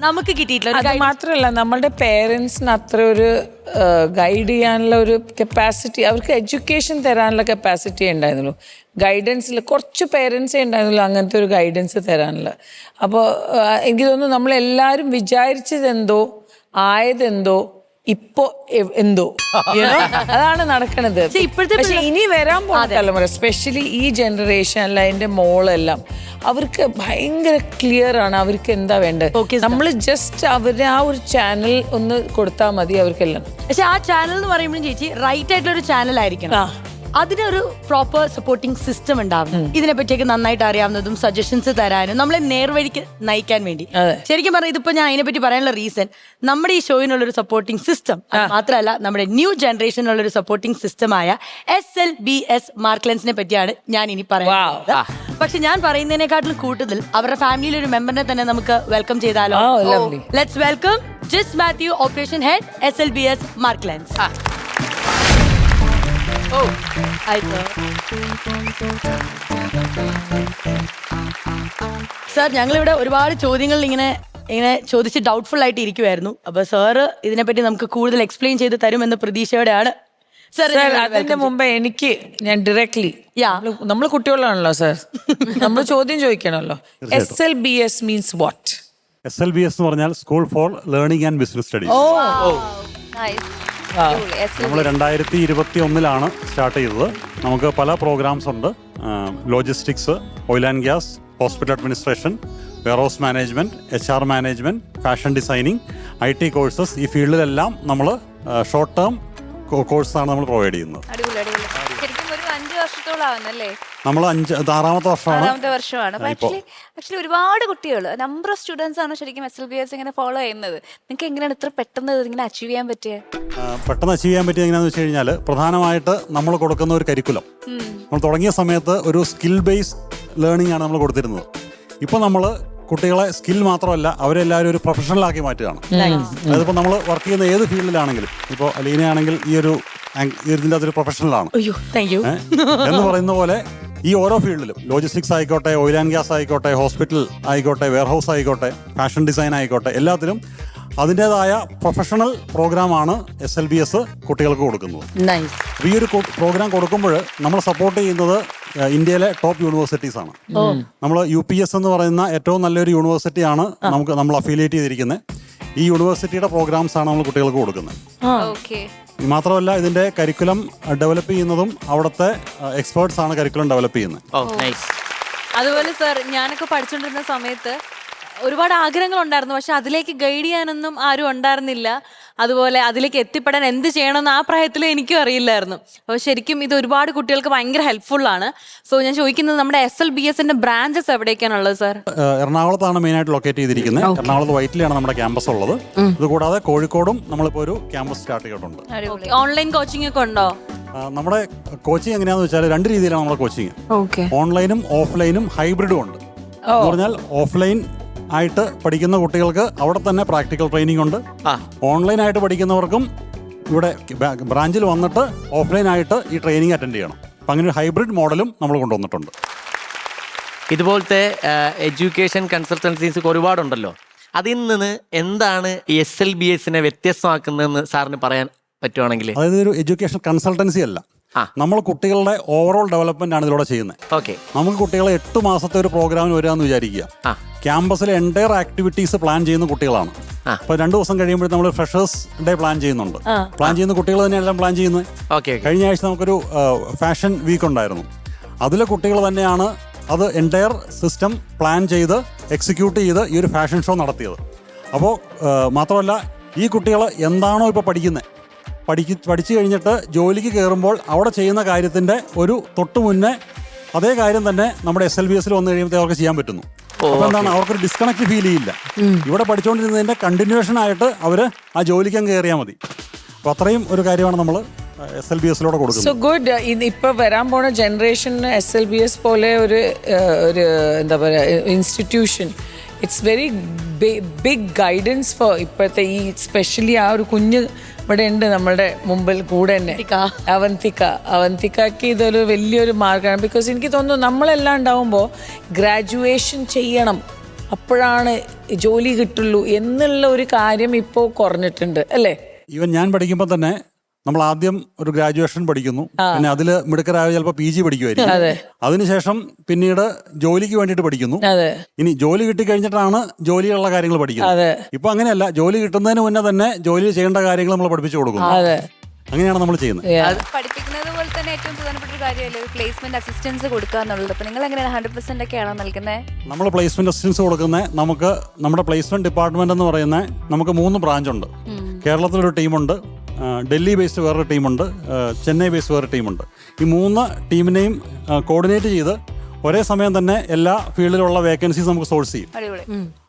നമുക്ക് കിട്ടിയിട്ടില്ല. അത് മാത്രമല്ല, നമ്മളുടെ പേരൻസിന് അത്ര ഒരു ഗൈഡ് ചെയ്യാനുള്ള ഒരു കപ്പാസിറ്റി, അവർക്ക് എഡ്യൂക്കേഷൻ തരാനുള്ള കപ്പാസിറ്റി ഉണ്ടായിരുന്നുള്ളൂ. ഗൈഡൻസിൽ കുറച്ച് പേരൻസേ ഉണ്ടായിരുന്നുള്ളൂ അങ്ങനത്തെ ഒരു ഗൈഡൻസ് തരാനുള്ള. അപ്പോൾ എനിക്ക് തോന്നുന്നു നമ്മളെല്ലാവരും വിചാരിച്ചതെന്തോ ആയതെന്തോ ഇപ്പോ എന്തോ അതാണ് നടക്കണത്. പക്ഷെ ഇനി വരാൻ പോകുന്ന തലമുറ, സ്പെഷ്യലി ഈ ജനറേഷൻ അല്ല, എൻ്റെ മോളെല്ലാം അവർക്ക് ഭയങ്കര ക്ലിയർ ആണ് അവർക്ക് എന്താ വേണ്ടത്. നമ്മൾ ജസ്റ്റ് അവരുടെ ആ ഒരു ചാനൽ ഒന്ന് കൊടുത്താൽ മതി അവർക്കെല്ലാം. പക്ഷെ ആ ചാനൽ എന്ന് പറയുമ്പോഴും ചേച്ചി റൈറ്റ് ആയിട്ടുള്ള ഒരു ചാനൽ ആയിരിക്കണം. അതിനൊരു പ്രോപ്പർ സപ്പോർട്ടിംഗ് സിസ്റ്റം ഉണ്ടാവും. ഇതിനെ പറ്റിയൊക്കെ നന്നായിട്ട് അറിയാവുന്നതും സജഷൻസ് തരാനും നമ്മളെ നേർവഴിക്ക് നയിക്കാൻ വേണ്ടി. ശരിക്കും പറഞ്ഞാൽ ഇതിപ്പോ ഞാൻ അതിനെപ്പറ്റി പറയാനുള്ള റീസൺ നമ്മുടെ ഈ ഷോയിനുള്ളൊരു സപ്പോർട്ടിംഗ് സിസ്റ്റം മാത്രമല്ല, നമ്മുടെ ന്യൂ ജനറേഷനുള്ളൊരു സപ്പോർട്ടിംഗ് സിസ്റ്റമായ SLBS മാർക്ലെൻസിനെ പറ്റിയാണ് ഞാൻ ഇനി പറയുന്നത്. പക്ഷെ ഞാൻ പറയുന്നതിനെക്കാട്ടിലും കൂടുതൽ അവരുടെ ഫാമിലിയിൽ ഒരു മെമ്പറിനെ തന്നെ നമുക്ക് വെൽക്കം ചെയ്താലോ? Let's welcome Jis Mathew, operation head, SLBS മാർക്ലെൻസ്. സാർ, ഞങ്ങളിവിടെ ഒരുപാട് ചോദ്യങ്ങൾ ഇങ്ങനെ ചോദിച്ച് ഡൗട്ട്ഫുൾ ആയിട്ട് ഇരിക്കുമായിരുന്നു. അപ്പൊ സാറ് ഇതിനെപ്പറ്റി നമുക്ക് കൂടുതൽ എക്സ്പ്ലെയിൻ ചെയ്ത് തരുമെന്ന പ്രതീക്ഷയോടെയാണ്. സാർ, അതിന്റെ മുമ്പ് ഞാൻ ഡയറക്ട്ലി, നമ്മൾ കുട്ടികളാണല്ലോ സാർ, നമ്മൾ ചോദ്യം ചോദിക്കണമല്ലോ. SLBS means what? SLBS എന്ന് പറഞ്ഞാൽ school for learning and business studies. നമ്മൾ 2021 സ്റ്റാർട്ട് ചെയ്തത്. നമുക്ക് പല പ്രോഗ്രാംസ് ഉണ്ട്. Logistics, oil and gas, hospital administration, warehouse management, HR management, fashion designing, IT courses. ഈ ഫീൽഡിലെല്ലാം നമ്മൾ ഷോർട്ട് ടേം കോഴ്സാണ് നമ്മൾ പ്രൊവൈഡ് ചെയ്യുന്നത്. നമ്മൾ 6ാമത്തെ വർഷമാണ്. ആക്ച്വലി ഒരുപാട് കുട്ടികൾ, നമ്പർ ഓഫ് സ്റ്റുഡൻസ് ആണ് ശരിക്കും SLBS ഇങ്ങനെ ഫോളോ ചെയ്യുന്നത്. നിങ്ങൾക്ക് എങ്ങനെയാണ് ഇത്ര പെട്ടെന്ന് ഇങ്ങനെ അച്ചീവ് ചെയ്യാൻ പറ്റിയത്? പെട്ടെന്ന് അച്ചീവ് ചെയ്യാൻ പറ്റിയത് എങ്ങനെയാണെന്ന് വെച്ച് കഴിഞ്ഞാൽ പ്രധാനമായിട്ട് നമ്മൾ കൊടുക്കുന്ന ഒരു കരിക്കുലം. നമ്മൾ തുടങ്ങിയ സമയത്ത് ഒരു സ്കിൽ ബേസ്ഡ് ലേണിംഗ് ആണ് നമ്മൾ കൊടുത്തിരുന്നത്. ഇപ്പോൾ നമ്മൾ കുട്ടികളെ സ്കിൽ മാത്രമല്ല അവരെല്ലാവരും ഒരു പ്രൊഫഷണലാക്കി മാറ്റുകയാണ്. അതായത് ഇപ്പോൾ നമ്മൾ വർക്ക് ചെയ്യുന്ന ഏത് ഫീൽഡിലാണെങ്കിലും, ഇപ്പോൾ അലീനയാണെങ്കിൽ ഇതിൻ്റെ അതൊരു പ്രൊഫഷണലാണ് എന്ന് പറയുന്ന പോലെ ഈ ഓരോ ഫീൽഡിലും ലോജിസ്റ്റിക്സ് ആയിക്കോട്ടെ, ഓയിൽ ആൻഡ് ഗ്യാസ് ആയിക്കോട്ടെ, ഹോസ്പിറ്റൽ ആയിക്കോട്ടെ, വെയർഹൗസ് ആയിക്കോട്ടെ, ഫാഷൻ ഡിസൈൻ ആയിക്കോട്ടെ, എല്ലാത്തിലും അതിൻ്റെതായ പ്രൊഫഷണൽ പ്രോഗ്രാമാണ് SLBS കുട്ടികൾക്ക് കൊടുക്കുന്നത്. ഈ ഒരു പ്രോഗ്രാം കൊടുക്കുമ്പോൾ നമ്മൾ സപ്പോർട്ട് ചെയ്യുന്നത് ഇന്ത്യയിലെ ടോപ്പ് യൂണിവേഴ്സിറ്റീസ് ആണ്. നമ്മൾ UPS എന്ന് പറയുന്ന ഏറ്റവും നല്ലൊരു യൂണിവേഴ്സിറ്റിയാണ് നമ്മൾ അഫിലിയേറ്റ് ചെയ്തിരിക്കുന്നത്. ഈ യൂണിവേഴ്സിറ്റിയുടെ പ്രോഗ്രാംസ് ആണ് നമ്മൾ കുട്ടികൾക്ക് കൊടുക്കുന്നത്. മാത്രമല്ല ഇതിന്റെ കരിക്കുലം ഡെവലപ്പ് ചെയ്യുന്നതും അവിടുത്തെ എക്സ്പേർട്സ് ആണ് കരിക്കുലം ഡെവലപ്പ് ചെയ്യുന്നത്. അതുപോലെ സർ, ഞാനൊക്കെ പഠിച്ചുകൊണ്ടിരുന്ന സമയത്ത് ഒരുപാട് ആഗ്രഹങ്ങൾ ഉണ്ടായിരുന്നു, പക്ഷെ അതിലേക്ക് ഗൈഡ് ചെയ്യാനൊന്നും ആരും ഉണ്ടായിരുന്നില്ല. അതുപോലെ അതിലേക്ക് എത്തിപ്പെടാൻ എന്ത് ചെയ്യണമെന്ന് ആ പ്രായത്തിൽ എനിക്കും അറിയില്ലായിരുന്നു. അപ്പോൾ ശരിക്കും ഇത് ഒരുപാട് കുട്ടികൾക്ക് ഭയങ്കര ഹെൽപ്ഫുള്ളാണ്. സോ ഞാൻ ചോദിക്കുന്നത്, നമ്മുടെ SLBSന്റെ ബ്രാഞ്ചസ് എവിടേക്കാണുള്ളത് സർ? എറണാകുളത്താണ് മെയിനായിട്ട് ലൊക്കേറ്റ് ചെയ്തിരിക്കുന്നത്. എറണാകുളത്ത് വൈറ്റിലാണ് നമ്മുടെ ക്യാമ്പസ് ഉള്ളത്. ഇതുകൂടാതെ കോഴിക്കോടും നമ്മളിപ്പോൾ ഒരു ക്യാമ്പസ് സ്റ്റാർട്ട് ചെയ്തിട്ടുണ്ട്. ഓൺലൈൻ കോച്ചിങ് ഒക്കെ ഉണ്ടോ? നമ്മുടെ കോച്ചിങ് എങ്ങനെയാണെന്ന് വെച്ചാൽ 2 രീതിയിലാണ് നമ്മുടെ കോച്ചിങ്. ഓൺലൈനും ഓഫ്ലൈനും ഹൈബ്രിഡും ഉണ്ട്. എന്ന് പറഞ്ഞാൽ ഓഫ്ലൈൻ ആയിട്ട് പഠിക്കുന്ന കുട്ടികൾക്ക് അവിടെ തന്നെ പ്രാക്ടിക്കൽ ട്രെയിനിങ് ഉണ്ട്. ഓൺലൈൻ ആയിട്ട് പഠിക്കുന്നവർക്കും ഇവിടെ ബ്രാഞ്ചിൽ വന്നിട്ട് ഓഫ്ലൈൻ ആയിട്ട് ഈ ട്രെയിനിങ് അറ്റൻഡ് ചെയ്യണം. അപ്പം അങ്ങനെ ഒരു ഹൈബ്രിഡ് മോഡലും നമ്മൾ കൊണ്ടുവന്നിട്ടുണ്ട്. ഇതുപോലത്തെ എഡ്യൂക്കേഷൻ കൺസൾട്ടൻസീസ് ഒരുപാടുണ്ടല്ലോ. അതിൽ നിന്ന് എന്താണ് SLBSനെ വ്യത്യസ്തമാക്കുന്നതെന്ന് സാറിന് പറയാൻ പറ്റുവാണെങ്കിൽ? അതായത് ഒരു എഡ്യൂക്കേഷൻ കൺസൾട്ടൻസി അല്ല, നമ്മൾ കുട്ടികളുടെ ഓവറോൾ ഡെവലപ്മെന്റ് ആണ് ഇതിലൂടെ ചെയ്യുന്നത്. നമുക്ക് കുട്ടികളെ 8 മാസത്തെ ഒരു പ്രോഗ്രാമിന് വരികയെന്ന് വിചാരിക്കുക. ക്യാമ്പസിലെ എൻറ്റയർ ആക്ടിവിറ്റീസ് പ്ലാൻ ചെയ്യുന്ന കുട്ടികളാണ്. അപ്പോൾ 2 ദിവസം കഴിയുമ്പോൾ നമ്മൾ ഫ്രഷേഴ്സ് ഡേ പ്ലാൻ ചെയ്യുന്നുണ്ട്. പ്ലാൻ ചെയ്യുന്ന കുട്ടികൾ തന്നെയെല്ലാം പ്ലാൻ ചെയ്യുന്നത്. കഴിഞ്ഞ ആഴ്ച നമുക്കൊരു ഫാഷൻ വീക്ക് ഉണ്ടായിരുന്നു. അതിലെ കുട്ടികൾ തന്നെയാണ് അത് എൻറ്റയർ സിസ്റ്റം പ്ലാൻ ചെയ്ത് എക്സിക്യൂട്ട് ചെയ്ത് ഈ ഒരു ഫാഷൻ ഷോ നടത്തിയത്. അപ്പോൾ മാത്രമല്ല ഈ കുട്ടികൾ എന്താണോ ഇപ്പോൾ പഠിച്ചു കഴിഞ്ഞിട്ട് ജോലിക്ക് കയറുമ്പോൾ അവിടെ ചെയ്യുന്ന കാര്യത്തിൻ്റെ ഒരു തൊട്ട് മുന്നേ അതേ കാര്യം തന്നെ നമ്മുടെ SLBSൽ വന്നു കഴിയുമ്പോൾ അവർക്ക് ചെയ്യാൻ പറ്റുന്നു. അപ്പോൾ എന്താണ്, അവർക്കൊരു ഡിസ്കണക്ട് ഫീൽ ചെയ്യില്ല. ഇവിടെ പഠിച്ചുകൊണ്ടിരുന്നതിൻ്റെ കണ്ടിന്യൂഷൻ ആയിട്ട് അവർ ആ ജോലിക്ക് അങ്ങ് കയറിയാൽ മതി. അപ്പോൾ അത്രയും ഒരു കാര്യമാണ് നമ്മൾ SLBSലൂടെ കൊടുക്കുന്നത്. So good. ഇപ്പോൾ വരാൻ പോണ ജനറേഷന് SLBS പോലെ ഒരു എന്താ പറയുക institution, it's very big guidance for ഇപ്പോഴത്തെ ഈ സ്പെഷ്യലി ആ ഒരു കുഞ്ഞ് ഇവിടെ ഉണ്ട് നമ്മളുടെ മുമ്പിൽ കൂടെ തന്നെ, അവന്തികയ്ക്ക് ഇതൊരു വലിയൊരു മാർഗമാണ്. ബിക്കോസ് എനിക്ക് തോന്നുന്നു നമ്മളെല്ലാം ഉണ്ടാവുമ്പോൾ ഗ്രാജുവേഷൻ ചെയ്യണം, അപ്പോഴാണ് ജോലി കിട്ടുള്ളൂ എന്നുള്ള ഒരു കാര്യം ഇപ്പോൾ കുറഞ്ഞിട്ടുണ്ട് അല്ലേ? ഈവൻ ഞാൻ പഠിക്കുമ്പോൾ തന്നെ നമ്മൾ ആദ്യം ഒരു ഗ്രാജുവേഷൻ പഠിക്കുന്നു, പിന്നെ അതിൽ മിടുക്കരായ ചിലപ്പോൾ PG പഠിക്കുമായിരിക്കും. അതിനുശേഷം പിന്നീട് ജോലിക്ക് വേണ്ടിയിട്ട് പഠിക്കുന്നു. ഇനി ജോലി കിട്ടിക്കഴിഞ്ഞിട്ടാണ് ജോലിയുള്ള കാര്യങ്ങൾ പഠിക്കുന്നത്. ഇപ്പൊ അങ്ങനെയല്ല, ജോലി കിട്ടുന്നതിന് മുന്നേ തന്നെ ജോലി ചെയ്യേണ്ട കാര്യങ്ങൾ നമ്മൾ പഠിപ്പിച്ചു കൊടുക്കുന്നു. അങ്ങനെയാണ് നമ്മൾ ചെയ്യുന്നത്. പഠിപ്പിക്കുന്നത് പോലെ തന്നെ ഏറ്റവും പ്രധാനപ്പെട്ട ഒരു കാര്യമല്ലേ പ്ലേസ്മെന്റ് അസിസ്റ്റൻസ് കൊടുക്കുക എന്നുള്ളത്. അപ്പൊ നിങ്ങൾ എങ്ങനെയാണ് 100% ഒക്കെ ആണോ നൽകുന്നത്? നമ്മൾ പ്ലേസ്മെന്റ് അസിസ്റ്റൻസ് കൊടുക്കുന്നത് നമുക്ക് നമ്മുടെ പ്ലേസ്മെന്റ് ഡിപ്പാർട്ട്മെന്റ് എന്ന് പറയുന്നത് നമുക്ക് 3 ബ്രാഞ്ചുണ്ട്. കേരളത്തിലൊരു ടീമുണ്ട്, ഡൽഹി ബേസ്ഡ് വേറൊരു ടീമുണ്ട്, ചെന്നൈ ബേസ്ഡ് വേറൊരു ടീമുണ്ട്. ഈ 3 ടീമിനെയും കോർഡിനേറ്റ് ചെയ്ത് ഒരേ സമയം തന്നെ എല്ലാ ഫീൽഡിലുള്ള വേക്കൻസീസ് നമുക്ക് സോഴ്സ് ചെയ്യും.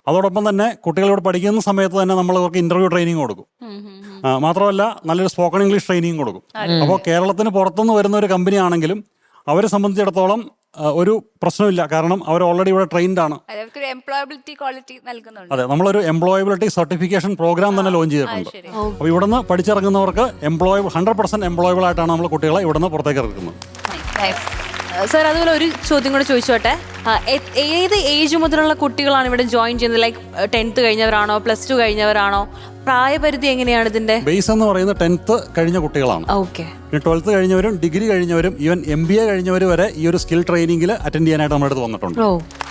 അതോടൊപ്പം തന്നെ കുട്ടികളിവിടെ പഠിക്കുന്ന സമയത്ത് തന്നെ നമ്മൾ അവർക്ക് ഇന്റർവ്യൂ ട്രെയിനിങ് കൊടുക്കും. മാത്രമല്ല നല്ലൊരു സ്പോക്കൺ ഇംഗ്ലീഷ് ട്രെയിനിങ് കൊടുക്കും. അപ്പോൾ കേരളത്തിന് പുറത്തുനിന്ന് വരുന്ന ഒരു കമ്പനി ആണെങ്കിലും അവരെ സംബന്ധിച്ചിടത്തോളം ഒരു പ്രശ്നമില്ല, കാരണം അവർ ഓൾറെഡി ഇവിടെ ട്രെയിൻഡ് ആണ്. അതെ, നമ്മളൊരു എംപ്ലോയബിലിറ്റി സർട്ടിഫിക്കേഷൻ പ്രോഗ്രാം തന്നെ ലോഞ്ച് ചെയ്തിട്ടുണ്ട്. അപ്പോൾ ഇവിടുന്ന് പഠിച്ചിറങ്ങുന്നവർക്ക് 100% എംപ്ലോയബിൾ ആയിട്ടാണ് നമ്മൾ കുട്ടികളെ ഇവിടുന്ന് പുറത്തേക്ക് ഇറക്കുന്നത്. സർ, അതുപോലെ ഒരു ചോദ്യം കൂടെ ചോദിച്ചോട്ടെ. ഏത് ഏജ് മുതലുള്ള കുട്ടികളാണ് ഇവിടെ ജോയിൻ ചെയ്യുന്നത്? Like 10th കഴിഞ്ഞവരാണോ, +2 കഴിഞ്ഞവരാണോ? പ്രായപരിധി എങ്ങനെയാണ് ഇതിന്റെ? ബേസ് എന്ന് പറയുന്നത് 10th കഴിഞ്ഞ കുട്ടികളാണ്. പിന്നെ 12th കഴിഞ്ഞവരും ഡിഗ്രി കഴിഞ്ഞവരും ഈവൻ MBA കഴിഞ്ഞവർ വരെ ഈ ഒരു സ്കിൽ ട്രെയിനിങ്ങിൽ അറ്റൻഡ് ചെയ്യാനായിട്ട് നമ്മുടെ അടുത്ത് വന്നിട്ടുണ്ട്.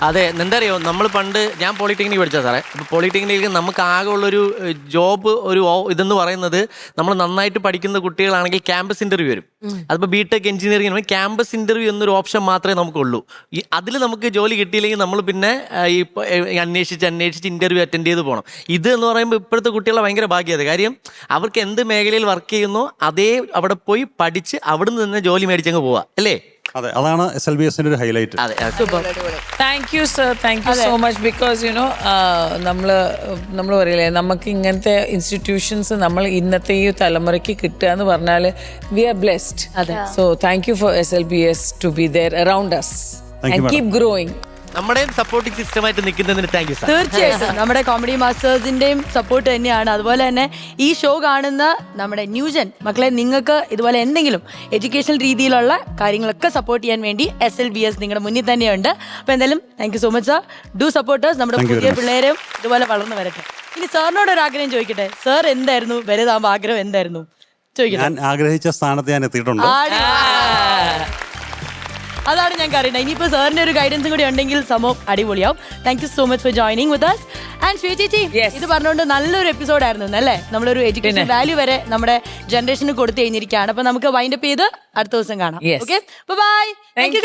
അതെ, എന്തറിയോ, നമ്മൾ പണ്ട് ഞാൻ പോളിടെക്നിക് പഠിച്ചാൽ സാറേ, അപ്പോൾ പോളിടെക്നിക്കിൽ നമുക്ക് ആകെ ഉള്ളൊരു ജോബ് ഒരു ഇതെന്ന് പറയുന്നത് നമ്മൾ നന്നായിട്ട് പഠിക്കുന്ന കുട്ടികളാണെങ്കിൽ ക്യാമ്പസ് ഇന്റർവ്യൂ വരും. അതിപ്പോൾ BTech എഞ്ചിനീയറിംഗ് ക്യാമ്പസ് ഇന്റർവ്യൂ എന്നൊരു ഓപ്ഷൻ മാത്രമേ നമുക്കുള്ളൂ. അതിൽ നമുക്ക് ജോലി കിട്ടിയില്ലെങ്കിൽ നമ്മൾ പിന്നെ ഈ അന്വേഷിച്ച് ഇന്റർവ്യൂ അറ്റൻഡ് ചെയ്ത് പോകണം. ഇത് എന്ന് പറയുമ്പോൾ ഇപ്പോഴത്തെ കുട്ടികളെ ഭയങ്കര ഭാഗ്യത. കാര്യം അവർക്ക് എന്ത് മേഖലയിൽ വർക്ക് ചെയ്യുന്നോ അതേ അവിടെ പോയി പഠിച്ച് അവിടുന്ന് തന്നെ ജോലി മേടിച്ചങ്ങ് പോവാ അല്ലേ? അതെ, അതാണ് SLBSന്റെ ഒരു highlight. Thank you sir, thank you so much. Because you know നമ്മൾ പറയില്ലേ, നമുക്ക് ഇങ്ങനത്തെ ഇൻസ്റ്റിറ്റ്യൂഷൻസ് നമ്മൾ ഇന്നത്തെ ഈ തലമുറയ്ക്ക് കിട്ടുക എന്ന് പറഞ്ഞാൽ we are blessed. So thank you for SLBS to be there around us. Thank you keep growing. നമ്മുടെയും സപ്പോർട്ടിംഗ് സിസ്റ്റമായിട്ട് നിൽക്കുന്നതിന് താങ്ക് യു സാർ. തീർച്ചയായിട്ടും നമ്മുടെ കോമഡി മാസ്റ്റേഴ്സിന്റെയും സപ്പോർട്ട് തന്നെയാണ്. അതുപോലെ തന്നെ ഈ ഷോ കാണുന്ന നമ്മുടെ ന്യൂജൻ മക്കളെ, നിങ്ങൾക്ക് ഇതുപോലെ എന്തെങ്കിലും എഡ്യൂക്കേഷണൽ രീതിയിലുള്ള കാര്യങ്ങളൊക്കെ സപ്പോർട്ട് ചെയ്യാൻ വേണ്ടി SLBS നിങ്ങളുടെ മുന്നിൽ തന്നെയുണ്ട്. അപ്പോൾ എന്തായാലും thank you so much sir. Do supporters. നമ്മുടെ പുതിയ പിള്ളേരും ഇതുപോലെ വളർന്നു വരട്ടെ. ഇനി സാറിനോട് ഒരു ആഗ്രഹം ചോദിക്കട്ടെ. സാർ എന്തായിരുന്നു വലുതാകുമ്പോൾ ആഗ്രഹം എന്തായിരുന്നു ചോദിക്കട്ടെ? ഞാൻ ആഗ്രഹിച്ച സ്ഥാനത്ത് ഞാൻ എത്തിയിട്ടുണ്ട്. അതാണ് ഞങ്ങൾക്ക് അറിയണം. ഇനിയിപ്പോൾ സാറിന്റെ ഒരു ഗൈഡൻസും കൂടി ഉണ്ടെങ്കിൽ സംഭവം അടിപൊളിയാവും. Thank you so much for joining with us. And Sree ചേച്ചി, ഇത് പറഞ്ഞുകൊണ്ട് നല്ലൊരു എപ്പിസോഡ് ആയിരുന്നു അല്ലേ? നമ്മളൊരു എഡ്യൂക്കേഷൻ വാല്യൂ വരെ നമ്മുടെ ജനറേഷന് കൊടുത്തു കഴിഞ്ഞിരിക്കുകയാണ്. അപ്പൊ നമുക്ക് വൈൻഡപ്പ് ചെയ്ത് അടുത്ത ദിവസം കാണാം. Okay, bye. Thank U.